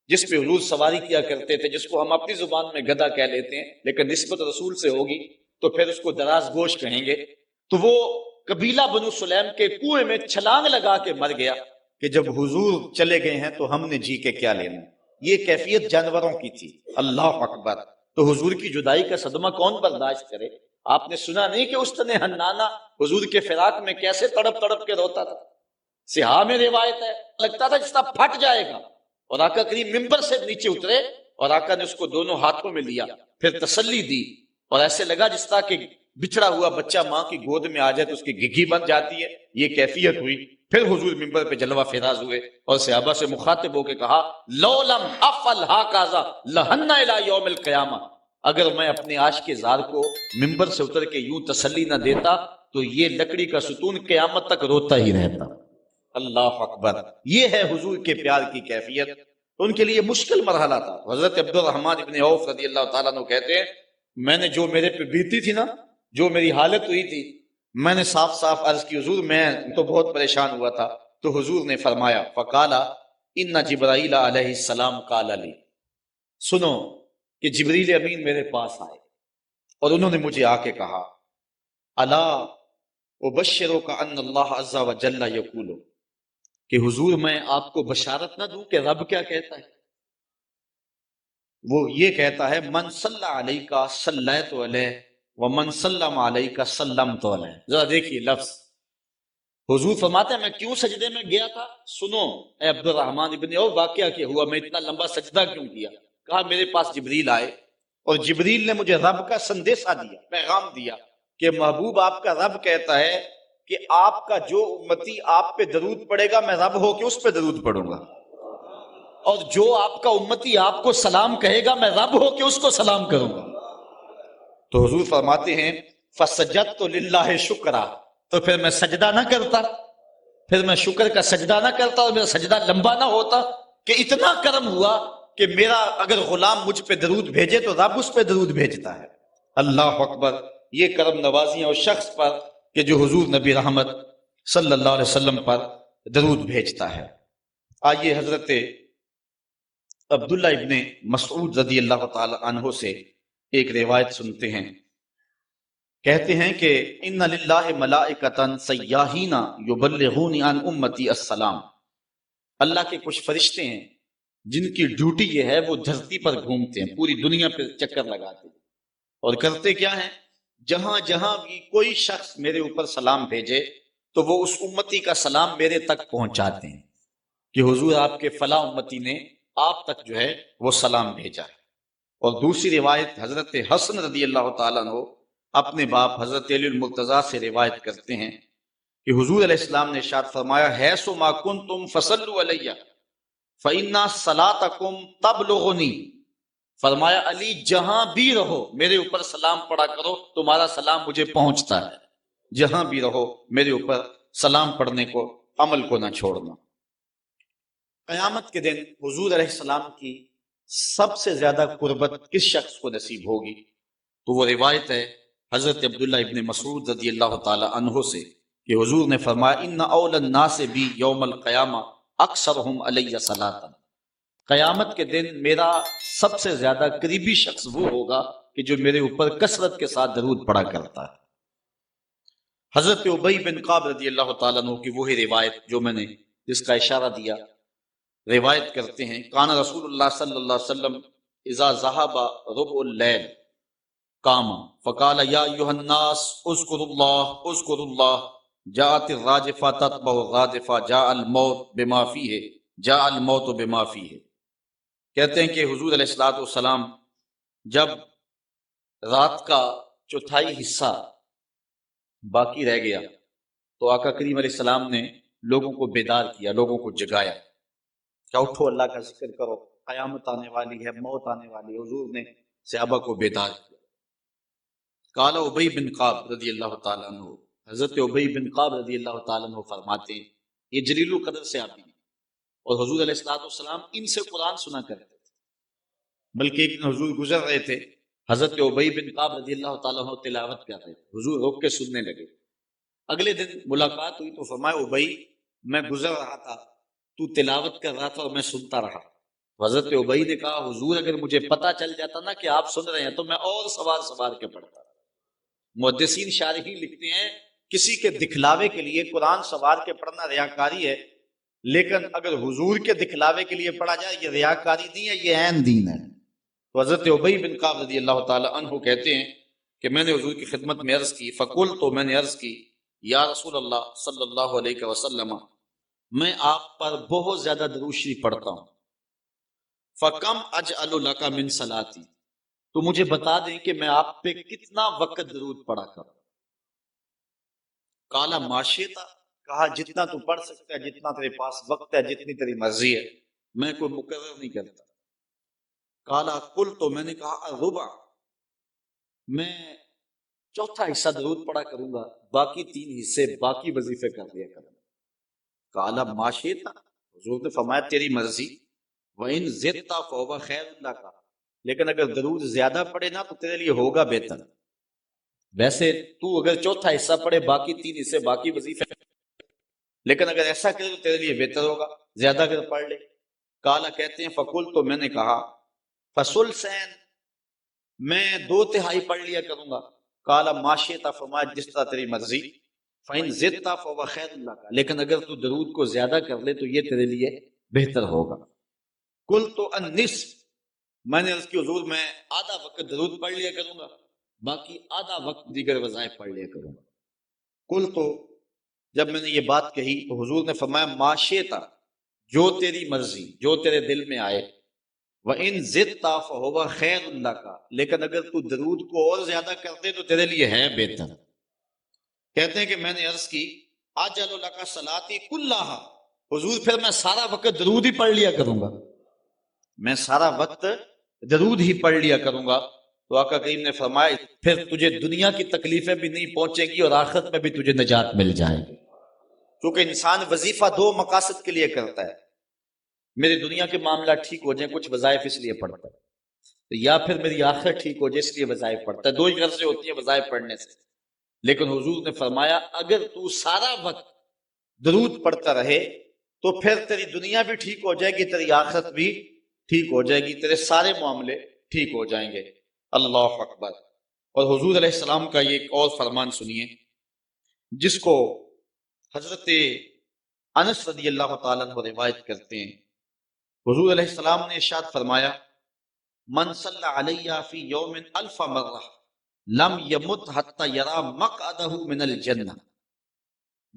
جس پہ حضور سواری کیا کرتے تھے، جس کو ہم اپنی زبان میں گدھا کہہ لیتے ہیں لیکن نسبت رسول سے ہوگی تو پھر اس کو دراز گوش کہیں گے، تو وہ قبیلہ بنو سلیم کے کنویں میں چھلانگ لگا کے مر گیا کہ جب حضور چلے گئے ہیں تو ہم نے جی کے کیا لینا۔ یہ کیفیت جانوروں کی تھی۔ اللہ اکبر۔ تو حضور کی جدائی کا صدمہ کون برداشت کرے؟ آپ نے سنا نہیں کہ اس نے حنانہ حضور کے فراق میں کیسے تڑپ تڑپ کے روتا تھا؟ صحاح میں روایت ہے، لگتا تھا جس طرح پھٹ جائے گا، اور آقا کریم ممبر سے نیچے اترے اور آقا نے اس کو دونوں ہاتھوں میں لیا، پھر تسلی دی، اور ایسے لگا جس طرح کہ بچھڑا ہوا بچہ ماں کی گود میں آ جائے تو اس کی گھگھی بن جاتی ہے، یہ کیفیت ہوئی۔ پھر حضور ممبر پہ جلوہ فراز ہوئے اور صحابہ سے مخاطب ہو کے کہا لو لم افعل ھکذا لھن الی یوم القیامہ، اگر میں اپنے عاشق زار کو ممبر سے اتر کے یوں تسلی نہ دیتا تو یہ لکڑی کا ستون قیامت تک روتا ہی رہتا۔ اللہ اکبر۔ یہ ہے حضور کے پیار کی کیفیت۔ ان کے لیے مشکل مرحلہ تھا۔ حضرت عبد الرحمن ابن عوف رضی اللہ تعالیٰ عنہ کہتے ہیں میں نے جو میرے پہ بیتی تھی نا، جو میری حالت ہوئی تھی، میں نے صاف صاف عرض کی حضور میں تو بہت پریشان ہوا تھا۔ تو حضور نے فرمایا فقالا ان جبرائیل علیہ السلام قال لی، سنو کہ جبریل امین میرے پاس آئے اور انہوں نے مجھے آ کے کہا الا ابشرک ان اللہ عز وجل یقول، کہ حضور میں آپ کو بشارت نہ دوں کہ رب کیا کہتا ہے؟ وہ یہ کہتا ہے من صلی علیک صلیت علیہ ومن سلم علیک سلمت علیہ۔ ذرا دیکھیے لفظ، حضور فرماتے ہیں میں کیوں سجدے میں گیا تھا؟ سنو اے عبد الرحمن ابن عوف واقعہ کیا ہوا، میں اتنا لمبا سجدہ کیوں کیا؟ کہا میرے پاس جبریل آئے اور جبریل نے مجھے رب کا سندیشہ دیا، پیغام دیا کہ محبوب آپ کا رب کہتا ہے کہ آپ کا جو امتی آپ پہ درود پڑے گا میں رب ہو کے اس پہ درود پڑھوں گا، اور جو آپ کا امتی آپ کو سلام کہے گا میں رب ہو کے اس کو سلام کروں گا۔ تو حضور فرماتے ہیں فسجدت للہ شکرا، تو پھر میں سجدہ نہ کرتا، پھر میں شکر کا سجدہ نہ کرتا اور میرا سجدہ لمبا نہ ہوتا کہ اتنا کرم ہوا کہ میرا اگر غلام مجھ پہ درود بھیجے تو رب اس پہ درود بھیجتا ہے۔ اللہ اکبر، یہ کرم نوازیاں اس شخص پر کہ جو حضور نبی رحمت صلی اللہ علیہ وسلم پر درود بھیجتا ہے۔ آئیے حضرت عبداللہ ابن مسعود رضی اللہ تعالی عنہ سے ایک روایت سنتے ہیں۔ کہتے ہیں کہ ان للہ ملائکۃ سیاحین یبلغون عن امتی السلام، اللہ کے کچھ فرشتے ہیں جن کی ڈیوٹی یہ ہے وہ دھرتی پر گھومتے ہیں، پوری دنیا پہ چکر لگاتے ہیں، اور کرتے کیا ہیں؟ جہاں جہاں بھی کوئی شخص میرے اوپر سلام بھیجے تو وہ اس امتی کا سلام میرے تک پہنچاتے ہیں کہ حضور آپ کے فلاں امتی نے آپ تک جو ہے وہ سلام بھیجا ہے۔ اور دوسری روایت حضرت حسن رضی اللہ تعالیٰ عنہ اپنے باپ حضرت علی المرتضیٰ سے روایت کرتے ہیں کہ حضور علیہ السلام نے ارشاد فرمایا حیث ما کنتم فصلوا علیہ فإن صلاتکم تبلغنی، فرمایا علی جہاں بھی رہو میرے اوپر سلام پڑھا کرو، تمہارا سلام مجھے پہنچتا ہے، جہاں بھی رہو میرے اوپر سلام پڑھنے کو، عمل کو نہ چھوڑنا۔ قیامت کے دن حضور علیہ السلام کی سب سے زیادہ قربت کس شخص کو نصیب ہوگی؟ تو وہ روایت ہے حضرت عبداللہ ابن مسعود رضی اللہ تعالی عنہ سے کہ حضور نے فرمایا ان اول الناس بی یوم القیامہ اکثرہم علی صلاۃ، قیامت کے دن میرا سب سے زیادہ قریبی شخص وہ ہوگا کہ جو میرے اوپر کثرت کے ساتھ درود پڑھا کرتا ہے۔ حضرت ابی بن کعب رضی اللہ تعالیٰ عنہ کی وہی روایت جو میں نے جس کا اشارہ دیا، روایت کرتے ہیں کان رسول اللہ صلی اللہ علیہ وسلم اذا ذهب ربع اللیل قام فقال یا ایھا الناس اذکروا اللہ جاءت الراجفہ تتبع الرادفہ جاء الموت بما فیہ جاء الموت بما فیہ۔ کہتے ہیں کہ حضور علیہ الصلوۃ والسلام جب رات کا چوتھائی حصہ باقی رہ گیا تو آقا کریم علیہ السلام نے لوگوں کو بیدار کیا، لوگوں کو جگایا کہ اٹھو اللہ کا ذکر کرو، قیامت آنے والی ہے، موت آنے والی ہے۔ حضور نے صحابہ کو بیدار کیا۔ قال ابی بن کعب رضی اللہ تعالیٰ عنہ، حضرت ابی بن کعب رضی اللہ تعالیٰ عنہ فرماتے ہیں یہ جلیل القدر سے آتی ہیں اور حضور علیہ الصلوۃ والسلام ان سے قرآن سنا کرتے تھے، بلکہ ایک دن حضور گزر رہے تھے، حضرت ابی بن کعب رضی اللہ تعالیٰ عنہ تلاوت کر رہے تھے، حضور رک کے سننے لگے۔ اگلے دن ملاقات ہوئی تو فرمایا ابی میں گزر رہا تھا، تو تلاوت کر رہا تھا اور میں سنتا رہا۔ حضرت ابی نے کہا حضور اگر مجھے پتا چل جاتا نا کہ آپ سن رہے ہیں تو میں اور سوار کے پڑھتا۔ محدثین شارحین لکھتے ہیں کسی کے دکھلاوے کے لیے قرآن سوار کے پڑھنا ریاکاری ہے، لیکن اگر حضور کے دکھلاوے کے لیے پڑھا جائے یہ ریاکاری نہیں ہے، یہ عین دین ہے۔ تو حضرت ابی بن کعب رضی اللہ تعالی عنہ کہتے ہیں کہ میں نے حضور کی خدمت میں عرض کی، فقلت، تو میں نے عرض کی یا رسول اللہ صلی اللہ علیہ وسلم میں آپ پر بہت زیادہ درود شریف پڑھتا ہوں، فکم اجعل لک من صلاتی، تو مجھے بتا دیں کہ میں آپ پہ کتنا وقت درود پڑھا کروں۔ کالا معاشیتا، کہا جتنا تو پڑھ سکتا ہے، جتنا تیرے پاس وقت ہے، جتنی تیری مرضی ہے، میں کوئی مقرر نہیں کرتا۔ کالا کل، تو میں نے کہا ربع، میں چوتھا حصہ درود پڑھا کروں گا، باقی 3 حصے باقی وظیفے کر لیا کروں گا۔ کالا معاشیتا، حضور نے فرمایا تیری مرضی، وَإِن زِدْتَ فَهُوَ خَيْرٌ لَكَ، لیکن اگر درود زیادہ پڑھے نا تو تیرے لیے ہوگا بہتر۔ ویسے تو اگر چوتھا حصہ پڑھے باقی 3 حصے باقی وظیفے، لیکن اگر ایسا کرے تو تیرے لیے بہتر ہوگا، زیادہ اگر پڑھ لے۔ کالا کہتے ہیں فقل، تو میں نے کہا فثلثین، میں 2/3 پڑھ لیا کروں گا۔ کالا ماشیتا، فرمایا جس طرح تیری مرضی، فَإِن زِدْتَ فَهُوَ خَيْرٌ لَكَ، لیکن اگر تو درود کو زیادہ کر لے تو یہ تیرے لیے بہتر ہوگا۔ قلت النصف، میں نے عرض کی حضور میں آدھا وقت درود پڑھ لیا کروں گا، باقی آدھا وقت دیگر وظائف پڑھ لیا کروں گا۔ کل، تو جب میں نے یہ بات کہی تو حضور نے فرمایا معاشیتا، جو تیری مرضی، جو تیرے دل میں آئے، وَإِن زِدْتَ فَهُوَ خَيْرٌ لَكَ، لیکن اگر تو درود کو اور زیادہ کر دے تو تیرے لیے ہے بہتر۔ کہتے ہیں کہ میں نے عرض کی اجعل لک صلاتی کلھا، حضور پھر میں سارا وقت درود ہی پڑھ لیا کروں گا، میں سارا وقت درود ہی پڑھ لیا کروں گا۔ تو آقا کریم نے فرمایا پھر تجھے دنیا کی تکلیفیں بھی نہیں پہنچیں گی اور آخرت میں بھی تجھے نجات مل جائے گی. کیونکہ انسان وظیفہ دو مقاصد کے لیے کرتا ہے. میری دنیا کے معاملات ٹھیک ہو جائیں کچھ وظائف اس لیے پڑھتا ہے, یا پھر میری آخرت ٹھیک ہو جائے اس لیے وظائف پڑھتا ہے. دو ہی غرضیں ہوتی ہیں وظائف پڑھنے سے. لیکن حضور نے فرمایا اگر تو سارا وقت درود پڑھتا رہے تو پھر تیری دنیا بھی ٹھیک ہو جائے گی, تیری آخرت بھی ٹھیک ہو جائے گی, تیرے سارے معاملے ٹھیک ہو جائیں گے. اللہ اکبر. اور حضور علیہ السلام کا یہ ایک اور فرمان سنیے جس کو حضرت انس رضی اللہ تعالیٰ عنہ روایت کرتے ہیں. حضور علیہ السلام نے ارشاد فرمایا من صلی علیہ فی یوم الف مرہ لم یمت حتی یرا مقعدہ من الجنہ.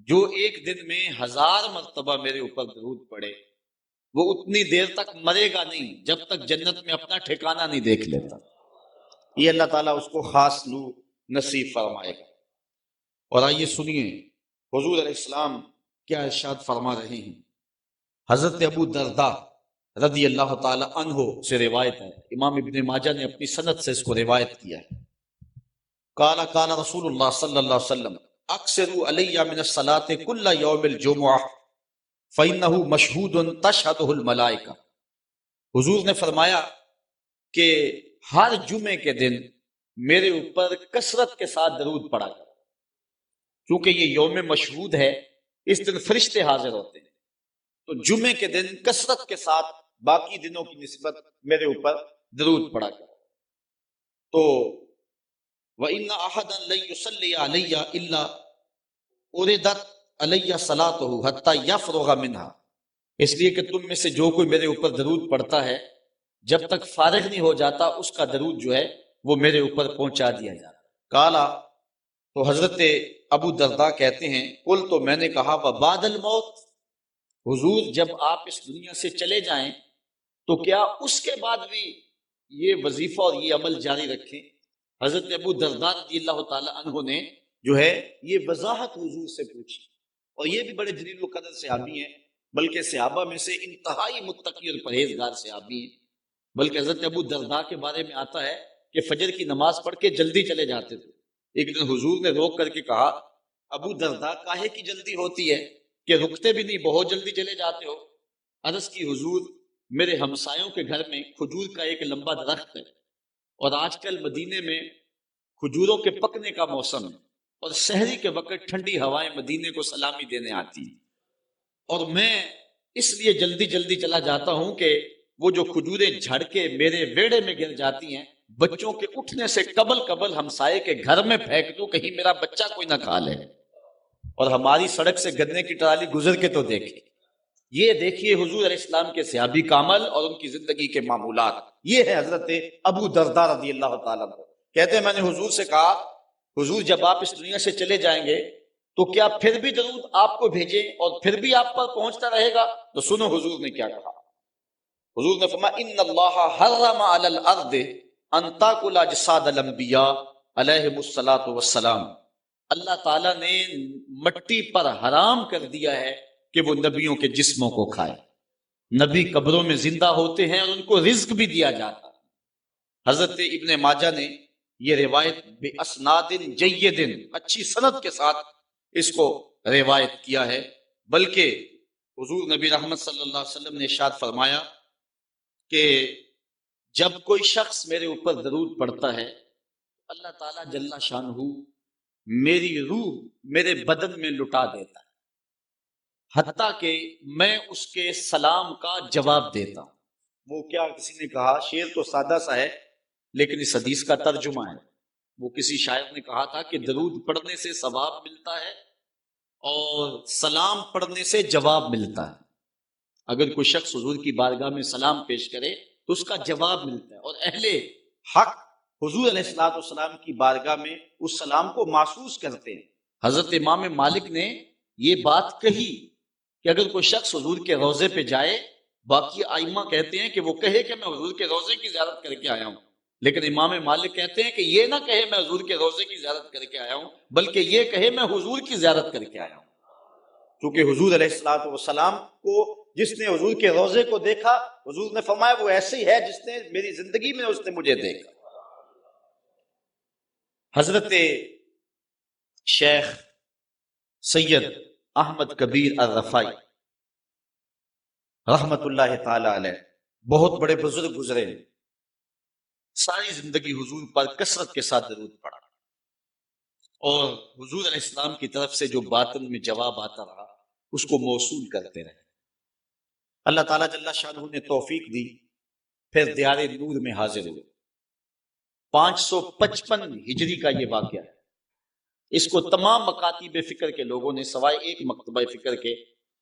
جو ایک دن میں 1000 مرتبہ میرے اوپر درود پڑے وہ اتنی دیر تک مرے گا نہیں جب تک جنت میں اپنا ٹھکانہ نہیں دیکھ لیتا. یہ اللہ تعالیٰ اس کو خاص نور نصیب فرمائے گا. اور آئیے سنیے حضور علیہ السلام کیا ارشاد فرما رہے ہیں. حضرت ابو درداء رضی اللہ تعالی عنہ سے روایت ہے, امام ابن ماجہ نے اپنی سند سے اس کو روایت کیا ہے. قال قال رسول اللہ صلی اللہ علیہ وسلم اکثروا علی من الصلاة کل یوم الجمعہ فإنہ مشہود تشہدہ الملائکہ. حضور نے فرمایا کہ ہر جمعے کے دن میرے اوپر کثرت کے ساتھ درود پڑا کر, کیونکہ یہ یوم مشہود ہے, اس دن فرشتے حاضر ہوتے ہیں. تو جمعے کے دن کثرت کے ساتھ باقی دنوں کی نسبت میرے اوپر درود پڑا کر. تو وَإِنَّ أَحَدًا لَن يُصَلِّيَ عَلَيَّ إِلَّا أُرِدَتْ عَلَيَّ صَلَاتُهُ حَتَّى يَفْرُغَ مِنْهَا. اس لیے کہ تم میں سے جو کوئی میرے اوپر درود پڑتا ہے جب تک فارغ نہیں ہو جاتا اس کا درود جو ہے وہ میرے اوپر پہنچا دیا جاتا. کالا تو حضرت ابو درداء کہتے ہیں قل تو میں نے کہا وبعد الموت, حضور جب آپ اس دنیا سے چلے جائیں تو کیا اس کے بعد بھی یہ وظیفہ اور یہ عمل جاری رکھیں. حضرت ابو درداء رضی اللہ تعالی عنہ نے جو ہے یہ وضاحت حضور سے پوچھی, اور یہ بھی بڑے جلیل القدر صحابی ہیں, بلکہ صحابہ میں سے انتہائی متقی اور پرہیزگار صحابی ہیں. بلکہ حضرت ابو درداء کے بارے میں آتا ہے کہ فجر کی نماز پڑھ کے جلدی چلے جاتے تھے. ایک دن حضور نے روک کر کے کہا ابو درداء کاہے کی جلدی ہوتی ہے کہ رکتے بھی نہیں, بہت جلدی چلے جاتے ہو. عرض کی حضور میرے ہمسایوں کے گھر میں کھجور کا ایک لمبا درخت ہے, اور آج کل مدینے میں کھجوروں کے پکنے کا موسم ہے, اور سحری کے وقت ٹھنڈی ہوائیں مدینے کو سلامی دینے آتی ہیں, اور میں اس لیے جلدی جلدی چلا جاتا ہوں کہ وہ جو کھجوریں جھڑ کے میرے ویڑے میں گر جاتی ہیں بچوں کے اٹھنے سے قبل ہمسائے کے گھر میں پھینک دوں کہیں میرا بچہ کوئی نہ کھا لے, اور ہماری سڑک سے گنے کی ٹرالی گزر کے تو دیکھے. یہ دیکھیے حضور علیہ السلام کے صحابی کا عمل اور ان کی زندگی کے معمولات. یہ ہے حضرت ابو درداء رضی اللہ تعالیٰ عنہ. کہتے ہیں میں نے حضور سے کہا حضور جب آپ اس دنیا سے چلے جائیں گے تو کیا پھر بھی درود آپ کو بھیجیں اور پھر بھی آپ پر پہنچتا رہے گا؟ تو سنو حضور نے کیا کہا. حضور نے فرمایا ان اللہ حرم علی الارض ان تاکل اجساد الانبیاء علیہم الصلاۃ والسلام. اللہ تعالیٰ نے مٹی پر حرام کر دیا ہے کہ وہ نبیوں کے جسموں کو کھائے. نبی قبروں میں زندہ ہوتے ہیں اور ان کو رزق بھی دیا جاتا ہے. حضرت ابن ماجہ نے یہ روایت بے اسناد جید اچھی سند کے ساتھ اس کو روایت کیا ہے. بلکہ حضور نبی رحمت صلی اللہ علیہ وسلم نے ارشاد فرمایا کہ جب کوئی شخص میرے اوپر درود پڑھتا ہے اللہ تعالیٰ جل شانہ میری روح میرے بدن میں لٹا دیتا ہے, حتیٰ کہ میں اس کے سلام کا جواب دیتا ہوں. وہ کیا کسی نے کہا, شعر تو سادہ سا ہے لیکن اس حدیث کا ترجمہ ہے. وہ کسی شاعر نے کہا تھا کہ درود پڑھنے سے ثواب ملتا ہے اور سلام پڑھنے سے جواب ملتا ہے. اگر کوئی شخص حضور کی بارگاہ میں سلام پیش کرے تو اس کا جواب ملتا ہے, اور اہل حق حضور علیہ الصلوۃ والسلام کی بارگاہ میں اس سلام کو محسوس کرتے ہیں. حضرت امام مالک نے یہ بات کہی کہ اگر کوئی شخص حضور کے روضے پہ جائے, باقی ائمہ کہتے ہیں کہ وہ کہے کہ میں حضور کے روضے کی زیارت کر کے آیا ہوں, لیکن امام مالک کہتے ہیں کہ یہ نہ کہے میں حضور کے روضے کی زیارت کر کے آیا ہوں, بلکہ یہ کہے میں حضور کی زیارت کر کے آیا ہوں. کیونکہ حضور علیہ الصلوۃ والسلام کو جس نے حضور کے روضے کو دیکھا حضور نے فرمایا وہ ایسے ہی ہے جس نے میری زندگی میں اس نے مجھے دیکھا. حضرت شیخ سید احمد کبیر الرفائی رحمت اللہ تعالی علیہ بہت بڑے بزرگ گزرے، ساری زندگی حضور پر کثرت کے ساتھ درود پڑا، اور حضور علیہ السلام کی طرف سے جو باطن میں جواب آتا رہا اس کو موصول کرتے رہے۔ اللہ تعالیٰ جل شانہ نے توفیق دی، پھر دیار نور میں حاضر ہوئے۔ 555 ہجری کا یہ واقعہ ہے۔ اس کو تمام مکاتب فکر کے لوگوں نے سوائے ایک مکتبہ فکر کے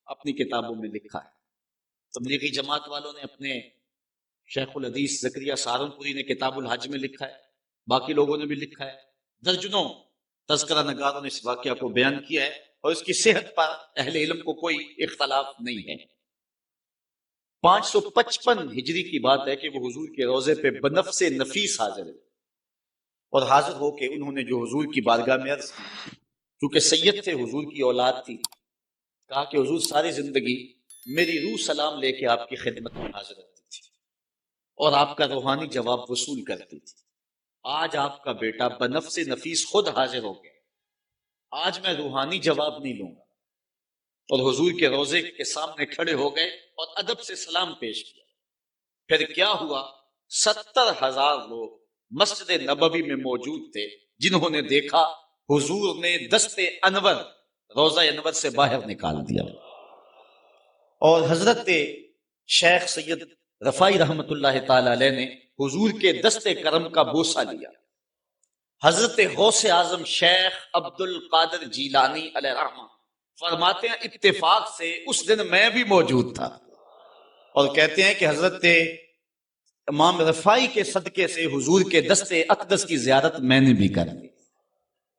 اپنی کتابوں میں لکھا ہے۔ تبلیغی جماعت والوں نے اپنے شیخ الحدیث زکریا سہارنپوری نے کتاب الحج میں لکھا ہے، باقی لوگوں نے بھی لکھا ہے، درجنوں تذکرہ نگاروں نے اس واقعہ کو بیان کیا ہے، اور اس کی صحت پر اہل علم کو کوئی اختلاف نہیں ہے۔ 555 ہجری کی بات ہے کہ وہ حضور کے روضے پہ بنفس نفیس حاضر ہے، اور حاضر ہو کے انہوں نے جو حضور کی بارگاہ میں عرض کی، کیونکہ سید تھے، حضور کی اولاد تھی، کہا کہ حضور ساری زندگی میری روح سلام لے کے آپ کی خدمت میں حاضر ہوتی تھی اور آپ کا روحانی جواب وصول کرتی تھی۔ آج آپ کا بیٹا بنفس نفیس خود حاضر ہو گیا، آج میں روحانی جواب نہیں لوں گا، اور حضور کے روضے کے سامنے کھڑے ہو گئے اور ادب سے سلام پیش کیا۔ پھر کیا ہوا، 70,000 لوگ مسجد نبوی میں موجود تھے، جنہوں نے دیکھا حضور نے دست انور روضہ انور سے باہر نکال دیا، اور حضرت شیخ سید رفائی رحمت اللہ تعالی علیہ نے حضور کے دست کرم کا بوسہ لیا۔ حضرت غوث اعظم شیخ عبد القادر جیلانی علیہ رحمہ فرماتے ہیں اتفاق سے اس دن میں بھی موجود تھا، اور کہتے ہیں کہ حضرت امام رفائی کے صدقے سے حضور کے دست اقدس کی زیارت میں نے بھی کر لی۔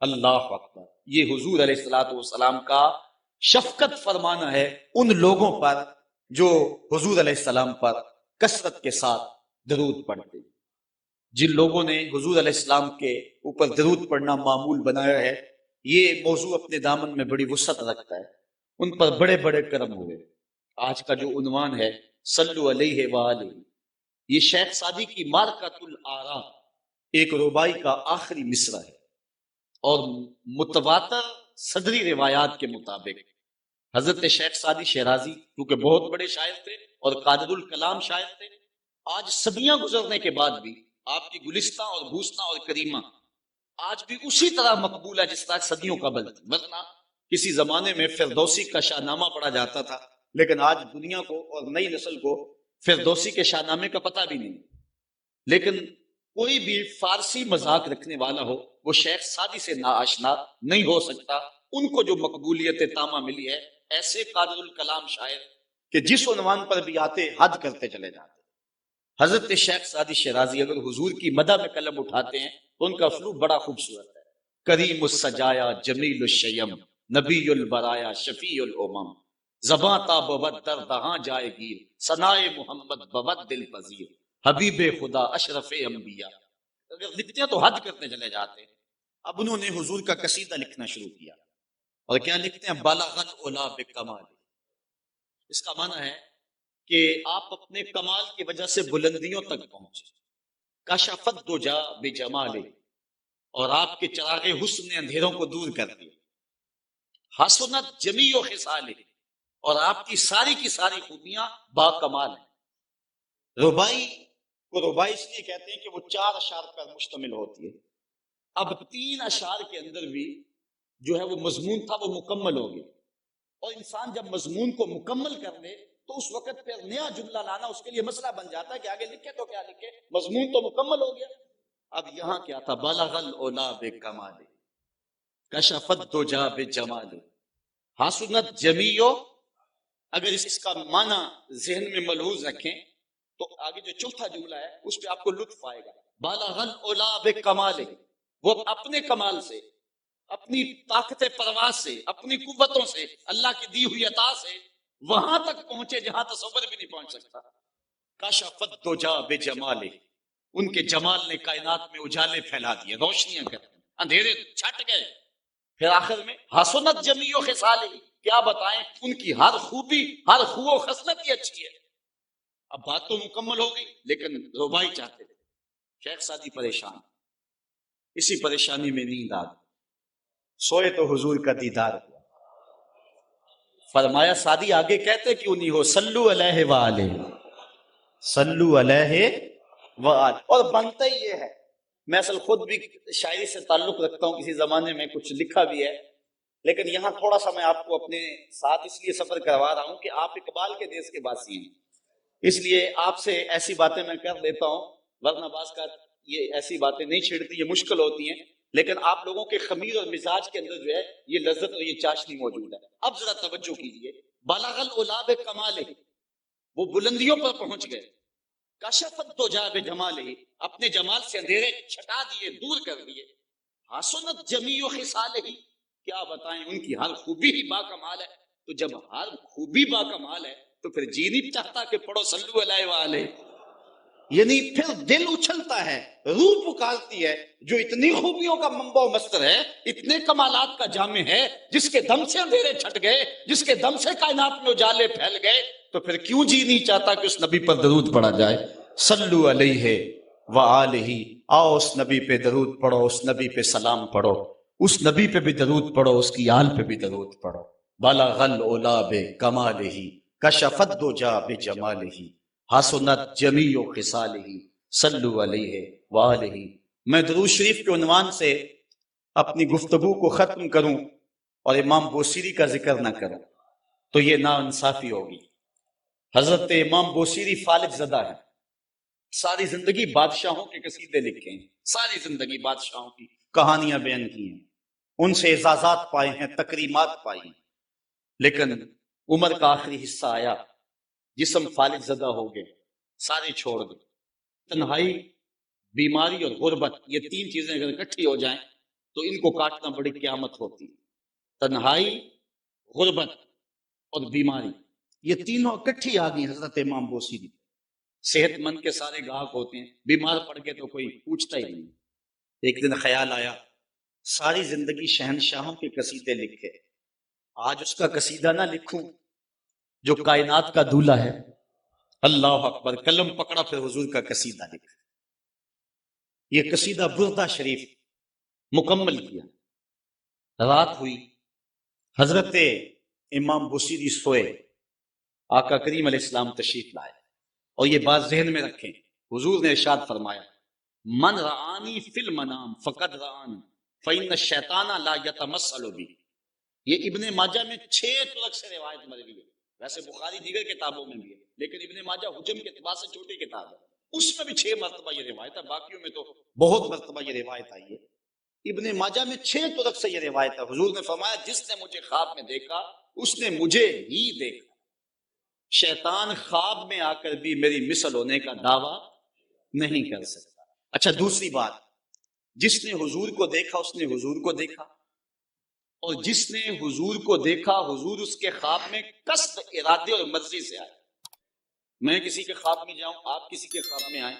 اللہ اکبر! یہ حضور علیہ الصلوۃ والسلام کا شفقت فرمانا ہے ان لوگوں پر جو حضور علیہ السلام پر کثرت کے ساتھ درود پڑھتے۔ جن لوگوں نے حضور علیہ السلام کے اوپر درود پڑھنا معمول بنایا ہے، یہ موضوع اپنے دامن میں بڑی وسعت رکھتا ہے، ان پر بڑے بڑے کرم ہوئے۔ آج کا جو عنوان ہے صلو علیہ وآلہ، یہ شیخ سعدی کی مارکۃ الآراء ایک ربائی کا آخری مصرع ہے، اور متواتر صدری روایات کے مطابق حضرت شیخ سعدی شیرازی کیونکہ بہت بڑے شاعر تھے اور قادر الکلام شاعر تھے، آج صدیاں گزرنے کے بعد بھی آپ کی گلستہ اور بھوسنا اور کریمہ آج بھی اسی طرح مقبول ہے جس طرح صدیوں قبل تھی۔ ورنہ کسی زمانے میں فردوسی کا شاہ نامہ پڑھا جاتا تھا، لیکن آج دنیا کو اور نئی نسل کو فردوسی کے شاہ نامے کا پتہ بھی نہیں۔ لیکن کوئی بھی فارسی مذاق رکھنے والا ہو وہ شیخ سعدی سے ناآشنا نہیں ہو سکتا۔ ان کو جو مقبولیت تامہ ملی ہے، ایسے قادر الکلام شاعر کہ جس عنوان پر بھی آتے حد کرتے چلے جاتے۔ حضرت شیخ سعدی شیرازی اگر حضور کی مدح میں قلم اٹھاتے ہیں تو ان کا اسلوب بڑا خوبصورت ہے۔ کریم السجایا جمیل الشیم نبی البرایا شفیع الامم، زباں تا بود در دہاں جائے گیر ثنائے محمد بود دل پذیر، حبیب خدا اشرف انبیاء۔ اگر لکھتے ہیں تو حد کرتے چلے جاتے ہیں۔ اب انہوں نے حضور کا قصیدہ لکھنا شروع کیا، اور کیا لکھتے ہیں؟ بلغ العلا بکمال۔ اس کا معنی ہے کہ آپ اپنے کمال کی وجہ سے بلندیوں تک پہنچے۔ کشفت دجا بجمالہ، اور آپ کے چراغ حسن نے اندھیروں کو دور کر دیا۔ حسنت جمیع خصالہ، اور آپ کی ساری خوبیاں با کمال ہیں۔ ربائی کو ربائی اس لیے کہتے ہیں کہ وہ 4 اشعار پر مشتمل ہوتی ہے۔ اب 3 اشعار کے اندر بھی جو ہے وہ مضمون تھا وہ مکمل ہو گیا، اور انسان جب مضمون کو مکمل کر لے تو اس وقت پھر نیا جملہ لانا اس کے لیے مسئلہ بن جاتا ہے کہ آگے لکھے تو کیا لکھے، مضمون تو مکمل ہو گیا۔ اب یہاں کیا تھا؟ بلغ العلا بکمال، کشفت دجا بجمال، حسنت جمیع۔ اگر اس کا معنی ذہن میں ملحوظ رکھیں تو آگے جو چوتھا جملہ ہے اس پہ آپ کو لطف آئے گا۔ بلغ العلا بکمال، وہ اپنے کمال سے، اپنی طاقت پرواز سے، اپنی قوتوں سے، اللہ کی دی ہوئی عطا سے وہاں تک پہنچے جہاں تصور بھی نہیں پہنچ سکتا۔ کشفت دجا بجمالہ، ان کے جمال نے کائنات میں اجالے پھیلا دیے، روشنیاں کر دی، اندھیرے چھٹ گئے۔ پھر آخر میں حسنت جمیع خصالہ، کیا بتائیں ان کی ہر خوبی، ہر خو و خصلت ہی اچھی ہے۔ اب بات تو مکمل ہو گئی، لیکن ربائی چاہتے تھے، شیخ سعدی پریشان، اسی پریشانی میں نیند آ گئی، سوئے تو حضور کا دیدار ہوا۔ فرمایا سادی آگے کہتے کیوں نہیں ہو، صلو علیہ وآلہ، صلو علیہ وآلہ۔ اور بنتا ہی یہ ہے، میں اصل خود بھی شاعری سے تعلق رکھتا ہوں، کسی زمانے میں کچھ لکھا بھی ہے، لیکن یہاں تھوڑا سا میں آپ کو اپنے ساتھ اس لیے سفر کروا رہا ہوں کہ آپ اقبال کے دیس کے باسی ہیں، اس لیے آپ سے ایسی باتیں میں کر دیتا ہوں، ورنہ بعض کا یہ ایسی باتیں نہیں چھڑتی، یہ مشکل ہوتی ہیں، لیکن آپ لوگوں کے خمیر اور مزاج کے اندر جو ہے یہ لذت اور یہ چاشنی موجود ہے۔ اب ذرا توجہ کیجئے، بلغ العلا بکمالہ، وہ بلندیوں پر پہنچ گئے، کشفت دجا بجمالہ، اپنے جمال سے اندھیرے چھٹا دیے، دور کر دیے، حسنت جمیع خصالہ، کیا بتائیں ان کی ہر خوبی ہی با کمال ہے۔ تو جب ہر خوبی با کمال ہے تو پھر جی نہیں چاہتا کہ پڑھو صلو علیہ وآلہ، یعنی پھر دل اچھلتا ہے، روح پکارتی ہے، جو اتنی خوبیوں کا منبع و مصدر ہے، اتنے کمالات کا جامع ہے، جس کے دم سے اندھیرے چھٹ گئے، جس کے دم سے کائنات میں اجالے پھیل گئے، تو پھر کیوں جی نہیں چاہتا کہ اس نبی پر درود پڑھا جائے؟ صلو علیہ وآلہ، آؤ اس نبی پہ درود پڑھو، اس نبی پہ سلام پڑھو، اس نبی پہ بھی درود پڑھو، اس کی آل پہ بھی درود پڑھو۔ بلغ العلا بکمالہ، کشفت الدجا بجمالہ، حسنت جمیع خصالہ، صلو علیہ وآلہ۔ میں درود شریف کے عنوان سے اپنی گفتگو کو ختم کروں اور امام بوصیری کا ذکر نہ کروں تو یہ ناانصافی ہوگی۔ حضرت امام بوصیری فالج زدہ ہے، ساری زندگی بادشاہوں کے قصیدے لکھے ہیں، ساری زندگی بادشاہوں کی کہانیاں بیان کی ہیں، ان سے اعزازات پائے ہیں، تکریمات پائی ہیں، لیکن عمر کا آخری حصہ آیا، جسم فالج زدہ ہو گئے، سارے چھوڑ گئے۔ تنہائی، بیماری اور غربت، یہ تین چیزیں اگر اکٹھی ہو جائیں تو ان کو کاٹنا بڑی قیامت ہوتی ہے۔ تنہائی، غربت اور بیماری، یہ تینوں اکٹھی آ گئی حضرت امام بوصیری۔ صحت مند کے سارے گاہک ہوتے ہیں، بیمار پڑ کے تو کوئی پوچھتا ہی نہیں۔ ایک دن خیال آیا، ساری زندگی شہنشاہوں کے قصیدے لکھے، آج اس کا قصیدہ نہ لکھوں جو کائنات کا دولہ ہے۔ اللہ اکبر، قلم پکڑا، پھر حضور کا قصیدہ لکھا۔ یہ قصیدہ بردہ شریف مکمل کیا، رات ہوئی، حضرت امام بوصیری سوئے، آقا کریم علیہ السلام تشریف لائے، اور یہ بات ذہن میں رکھیں، حضور نے ارشاد فرمایا من رآنی فی المنام فقد رآنی فإن الشیطان لا یتمثل بی۔ یہ ابن ماجہ میں 6 طرق سے روایت مروی ہے، ویسے بخاری دیگر کتابوں میں بھی ہے، لیکن ابن ماجہ حجم کے اعتبار سے چھوٹی کتاب ہے، اس میں بھی 6 مرتبہ یہ روایت ہے، باقیوں میں تو بہت مرتبہ یہ روایت آئی ہے۔ ابن ماجہ میں 6 طرق سے یہ روایت ہے، حضور نے فرمایا جس نے مجھے خواب میں دیکھا اس نے مجھے ہی دیکھا، شیطان خواب میں آ کر بھی میری مثل ہونے کا دعویٰ نہیں کر سکتا۔ اچھا، دوسری بات، جس نے حضور کو دیکھا اس نے حضور کو دیکھا، اور جس نے حضور کو دیکھا حضور اس کے خواب میں قصد، ارادے اور مرضی سے آئے۔ میں کسی کے خواب میں جاؤں، آپ کسی کے خواب میں آئیں،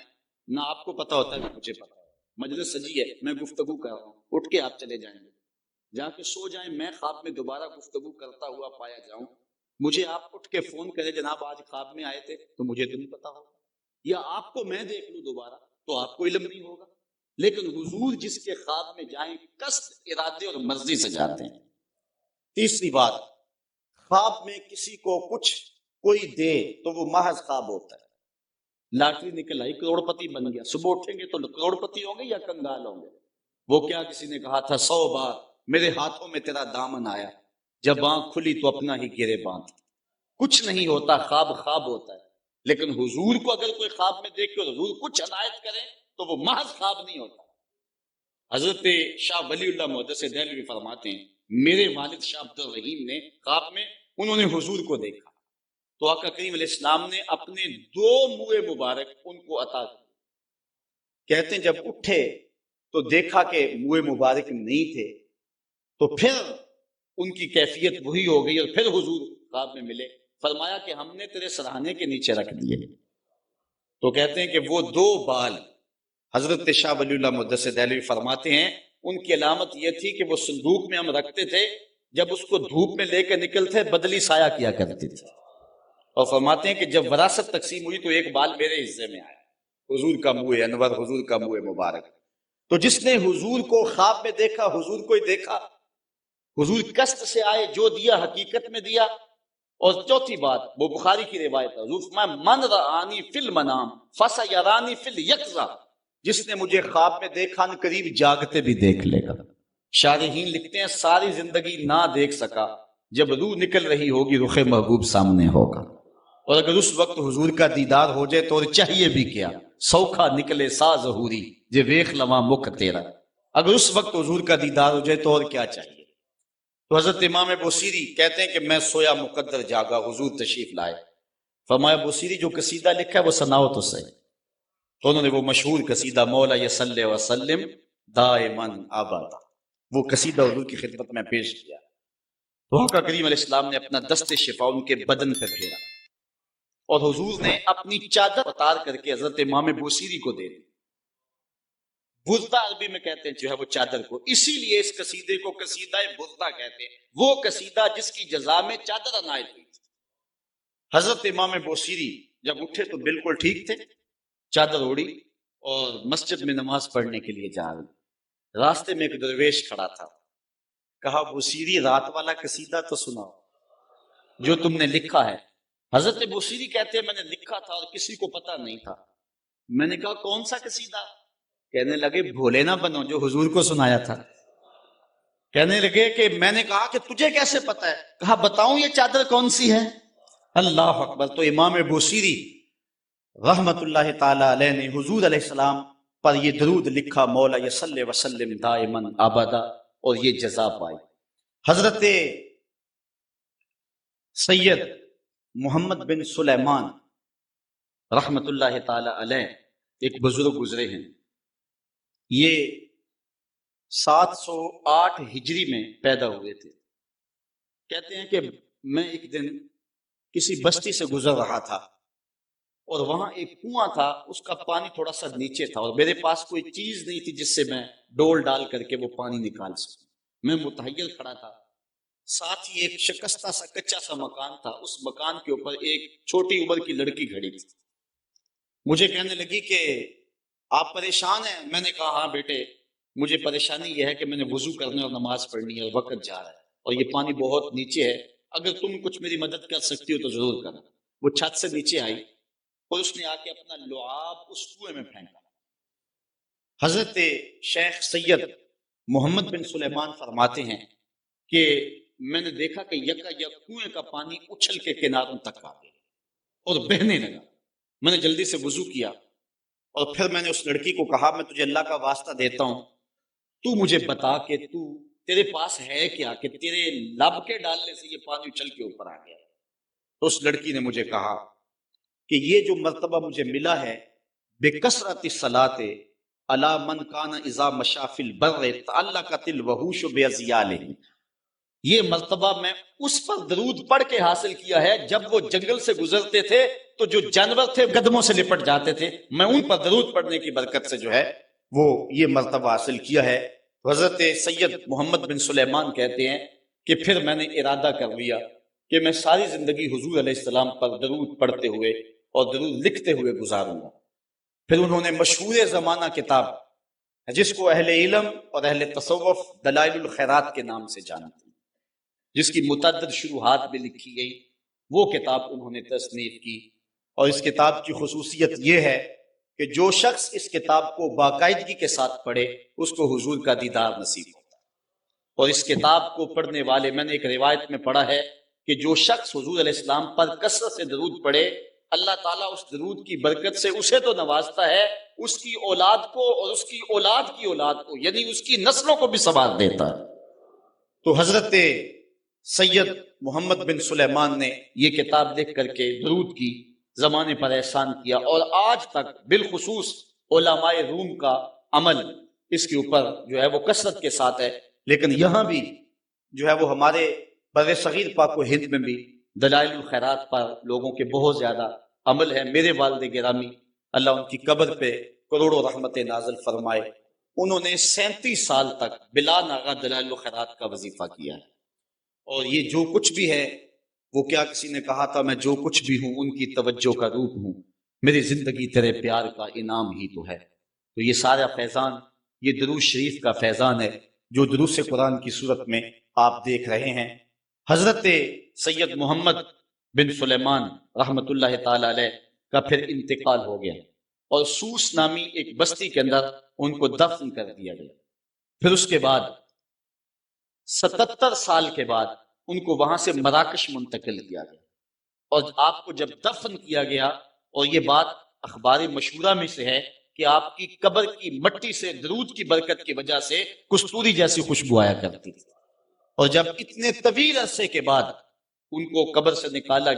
نہ آپ کو پتا ہوتا ہے نہ مجھے پتا ہے، مجلس سجی ہے، میں گفتگو کر رہا ہوں، اٹھ کے آپ چلے جائیں گے، جا کے سو جائیں، میں خواب میں دوبارہ گفتگو کرتا ہوا پایا جاؤں، مجھے آپ اٹھ کے فون کرے جناب آج خواب میں آئے تھے، تو مجھے تو نہیں پتا ہوگا، یا آپ کو میں دیکھ لوں دوبارہ تو آپ کو علم نہیں ہوگا، لیکن حضور جس کے خواب میں جائیں قصد، ارادے اور مرضی سے جاتے ہیں۔ تیسری بات، خواب میں کسی کو کچھ کوئی دے تو وہ محض خواب ہوتا ہے۔ لاٹری نکل آئی، کروڑ پتی بن گیا، صبح اٹھیں گے تو کروڑ پتی ہوں گے یا کنگال ہوں گے؟ وہ کیا کسی نے کہا تھا 100 بار میرے ہاتھوں میں تیرا دامن آیا، جب آنکھ کھلی تو اپنا ہی گرے باندھ۔ کچھ نہیں ہوتا، خواب خواب ہوتا ہے، لیکن حضور کو اگر کوئی خواب میں دیکھ کے حضور کچھ عنایت کرے تو وہ محض خواب نہیں ہوتا۔ حضرت شاہ ولی اللہ محدث دہلوی فرماتے ہیں میرے والد شاہ عبد الرحیم نے خواب میں انہوں نے حضور کو دیکھا تو آقا کریم علیہ السلام نے اپنے 2 منہ مبارک ان کو عطا کیے۔ کہتے ہیں جب اٹھے تو دیکھا کہ منہ مبارک نہیں تھے، تو پھر ان کی کیفیت وہی ہو گئی، اور پھر حضور خواب میں ملے، فرمایا کہ ہم نے تیرے سرہانے کے نیچے رکھ دیے۔ تو کہتے ہیں کہ وہ 2 بال حضرت شاہ ولی اللہ محدث دہلوی فرماتے ہیں ان کی علامت یہ تھی کہ وہ صندوق میں ہم رکھتے تھے، جب اس کو دھوپ میں لے کے نکلتے بدلی سایہ کیا کرتی تھی، اور فرماتے ہیں کہ جب وراثت تقسیم ہوئی تو ایک بال میرے حصے میں آیا، حضور کا منہ انور، حضور کا منہ مبارک۔ تو جس نے حضور کو خواب میں دیکھا حضور کو ہی دیکھا، حضور قصد سے آئے، جو دیا حقیقت میں دیا۔ اور چوتھی بات وہ بخاری کی روایت ہے، حضور فرمایا من رآنی فی المنام فسیرانی فی الیقظہ، جس نے مجھے خواب میں دیکھا ان قریب جاگتے بھی دیکھ لے گا۔ شارحین لکھتے ہیں ساری زندگی نہ دیکھ سکا، جب روح نکل رہی ہوگی رخ محبوب سامنے ہوگا، اور اگر اس وقت حضور کا دیدار ہو جائے تو اور چاہیے بھی کیا، سوکھا نکلے سا ظہوری جے ویخ لواں مکھ تیرا، اگر اس وقت حضور کا دیدار ہو جائے تو اور کیا چاہیے۔ تو حضرت امام بوصیری کہتے ہیں کہ میں سویا مقدر جاگا، حضور تشریف لائے۔ فرمایا بوصیری جو قصیدہ لکھا ہے وہ سناؤ تو صحیح۔ تو انہوں نے وہ مشہور قصیدہ مولا یصلی وسلم دائماً ابدا، وہ قصیدہ حضور کی خدمت میں پیش کیا۔ تو آقا کریم علیہ السلام نے اپنا دست شفا ان کے بدن پر پھیرا، اور حضور نے اپنی چادر اتار کر کے حضرت امام بوصیری کو دے دی۔ بردہ عربی میں کہتے ہیں جو ہے وہ چادر کو، اسی لیے اس قصیدے کو قصیدہ بردہ کہتے ہیں، وہ قصیدہ جس کی جزا میں چادر عنایت ہوئی تھی۔ حضرت امام بوصیری جب اٹھے تو بالکل ٹھیک تھے، چادر اوڑی اور مسجد میں نماز پڑھنے کے لیے جا رہے۔ راستے میں ایک درویش کھڑا تھا، کہا بوصیری رات والا قصیدہ تو سناؤ جو تم نے لکھا ہے۔ حضرت بوصیری کہتے ہیں میں نے لکھا تھا اور کسی کو پتہ نہیں تھا۔ میں نے کہا کون سا قصیدہ؟ کہنے لگے بھولے نہ بنو، جو حضور کو سنایا تھا۔ کہنے لگے کہ میں نے کہا کہ تجھے کیسے پتا ہے؟ کہا بتاؤں یہ چادر کون سی ہے؟ اللہ اکبر! تو امام بوصیری رحمت اللہ تعالی علیہ نے حضور علیہ السلام پر یہ درود لکھا مولا یصلی وسلم دائماً ابدا، اور یہ جزا پائی۔ حضرت سید محمد بن سلیمان رحمت اللہ تعالی علیہ ایک بزرگ گزرے ہیں، یہ 708 ہجری میں پیدا ہوئے تھے۔ کہتے ہیں کہ میں ایک دن کسی بستی سے گزر رہا تھا اور وہاں ایک کنواں تھا، اس کا پانی تھوڑا سا نیچے تھا، اور میرے پاس کوئی چیز نہیں تھی جس سے میں ڈول ڈال کر کے وہ پانی نکال سکوں۔ میں متحیر کھڑا تھا، ساتھ ہی ایک شکستہ سا کچا سا مکان تھا، اس مکان کے اوپر ایک چھوٹی عمر کی لڑکی کھڑی تھی۔ مجھے کہنے لگی کہ آپ پریشان ہیں؟ میں نے کہا ہاں بیٹے، مجھے پریشانی یہ ہے کہ میں نے وضو کرنا اور نماز پڑھنی ہے اور وقت جا رہا ہے اور یہ پانی بہت نیچے ہے، اگر تم کچھ میری مدد کر سکتی ہو تو ضرور کرنا۔ وہ چھت سے نیچے آئی اور اس نے آ کے اپنا لعاب اس کنویں میں پھینکا۔ حضرت شیخ سید محمد بن سلیمان فرماتے ہیں کہ میں نے دیکھا کہ یکا یک کنویں کا پانی اچھل کے کناروں تک آ گیا اور بہنے لگا۔ میں نے جلدی سے وضو کیا اور پھر میں نے اس لڑکی کو کہا میں تجھے اللہ کا واسطہ دیتا ہوں، تو مجھے بتا کہ تیرے پاس ہے کیا کہ تیرے لب کے ڈالنے سے یہ پانی اچھل کے اوپر آ گیا۔ تو اس لڑکی نے مجھے کہا کہ یہ جو مرتبہ مجھے ملا ہے بکثرت الصلاۃ علی من کان اذا مشى فی البر تعلقت الوحوش باذیالہ، یہ مرتبہ میں اس پر درود پڑھ کے حاصل کیا ہے جب وہ جنگل سے گزرتے تھے تو جو جانور تھے قدموں سے لپٹ جاتے تھے، میں ان پر درود پڑھنے کی برکت سے جو ہے وہ یہ مرتبہ حاصل کیا ہے۔ حضرت سید محمد بن سلیمان کہتے ہیں کہ پھر میں نے ارادہ کر لیا کہ میں ساری زندگی حضور علیہ السلام پر درود پڑھتے ہوئے اور درود لکھتے ہوئے گزاروں گا۔ پھر انہوں نے مشہور زمانہ کتاب جس کو اہل علم اور اہل تصوف دلائل الخیرات کے نام سے جانتے ہیں، جس کی متعدد شروحات بھی لکھی گئی، وہ کتاب انہوں نے تصنیف کی۔ اور اس کتاب کی خصوصیت یہ ہے کہ جو شخص اس کتاب کو باقاعدگی کے ساتھ پڑھے اس کو حضور کا دیدار نصیب ہوتا ہے۔ اور اس کتاب کو پڑھنے والے، میں نے ایک روایت میں پڑھا ہے کہ جو شخص حضور علیہ السلام پر کثرت سے درود پڑھے، اللہ تعالیٰ اس درود کی برکت سے اسے تو نوازتا ہے، اس کی اولاد کو اور اس کی اولاد کی اولاد کو، یعنی اس کی نسلوں کو بھی ثواب دیتا ہے۔ تو حضرت سید محمد بن سلیمان نے یہ کتاب لکھ کر کے درود کی زمانے پر احسان کیا، اور آج تک بالخصوص علماء روم کا عمل اس کے اوپر جو ہے وہ کثرت کے ساتھ ہے۔ لیکن یہاں بھی جو ہے وہ ہمارے بر صغیر پاک و ہند میں بھی دلائل الخیرات پر لوگوں کے بہت زیادہ عمل ہے۔ میرے والد گرامی اللہ ان کی قبر پہ کروڑوں رحمت نازل فرمائے، انہوں نے 37 سال تک بلا ناغہ دلائل الخیرات کا وظیفہ کیا ہے، اور یہ جو کچھ بھی ہے وہ کیا کسی نے کہا تھا میں جو کچھ بھی ہوں ان کی توجہ کا روپ ہوں، میری زندگی تیرے پیار کا انعام ہی تو ہے۔ تو یہ سارا فیضان یہ درود شریف کا فیضان ہے جو دروس قرآن کی صورت میں آپ دیکھ رہے ہیں۔ حضرت سید محمد بن سلیمان رحمت اللہ تعالی علیہ کا پھر انتقال ہو گیا اور سوس نامی ایک بستی کے اندر ان کو دفن کر دیا گیا۔ پھر اس کے بعد 77 سال کے بعد ان کو وہاں سے مراکش منتقل کیا گیا، اور آپ کو جب دفن کیا گیا، اور یہ بات اخبار مشہورہ میں سے ہے کہ آپ کی قبر کی مٹی سے درود کی برکت کی وجہ سے کستوری جیسی خوشبو آیا کرتی تھی، اور جب اتنے طویل عرصے کے بعد ان کو قبر سے نکالا گیا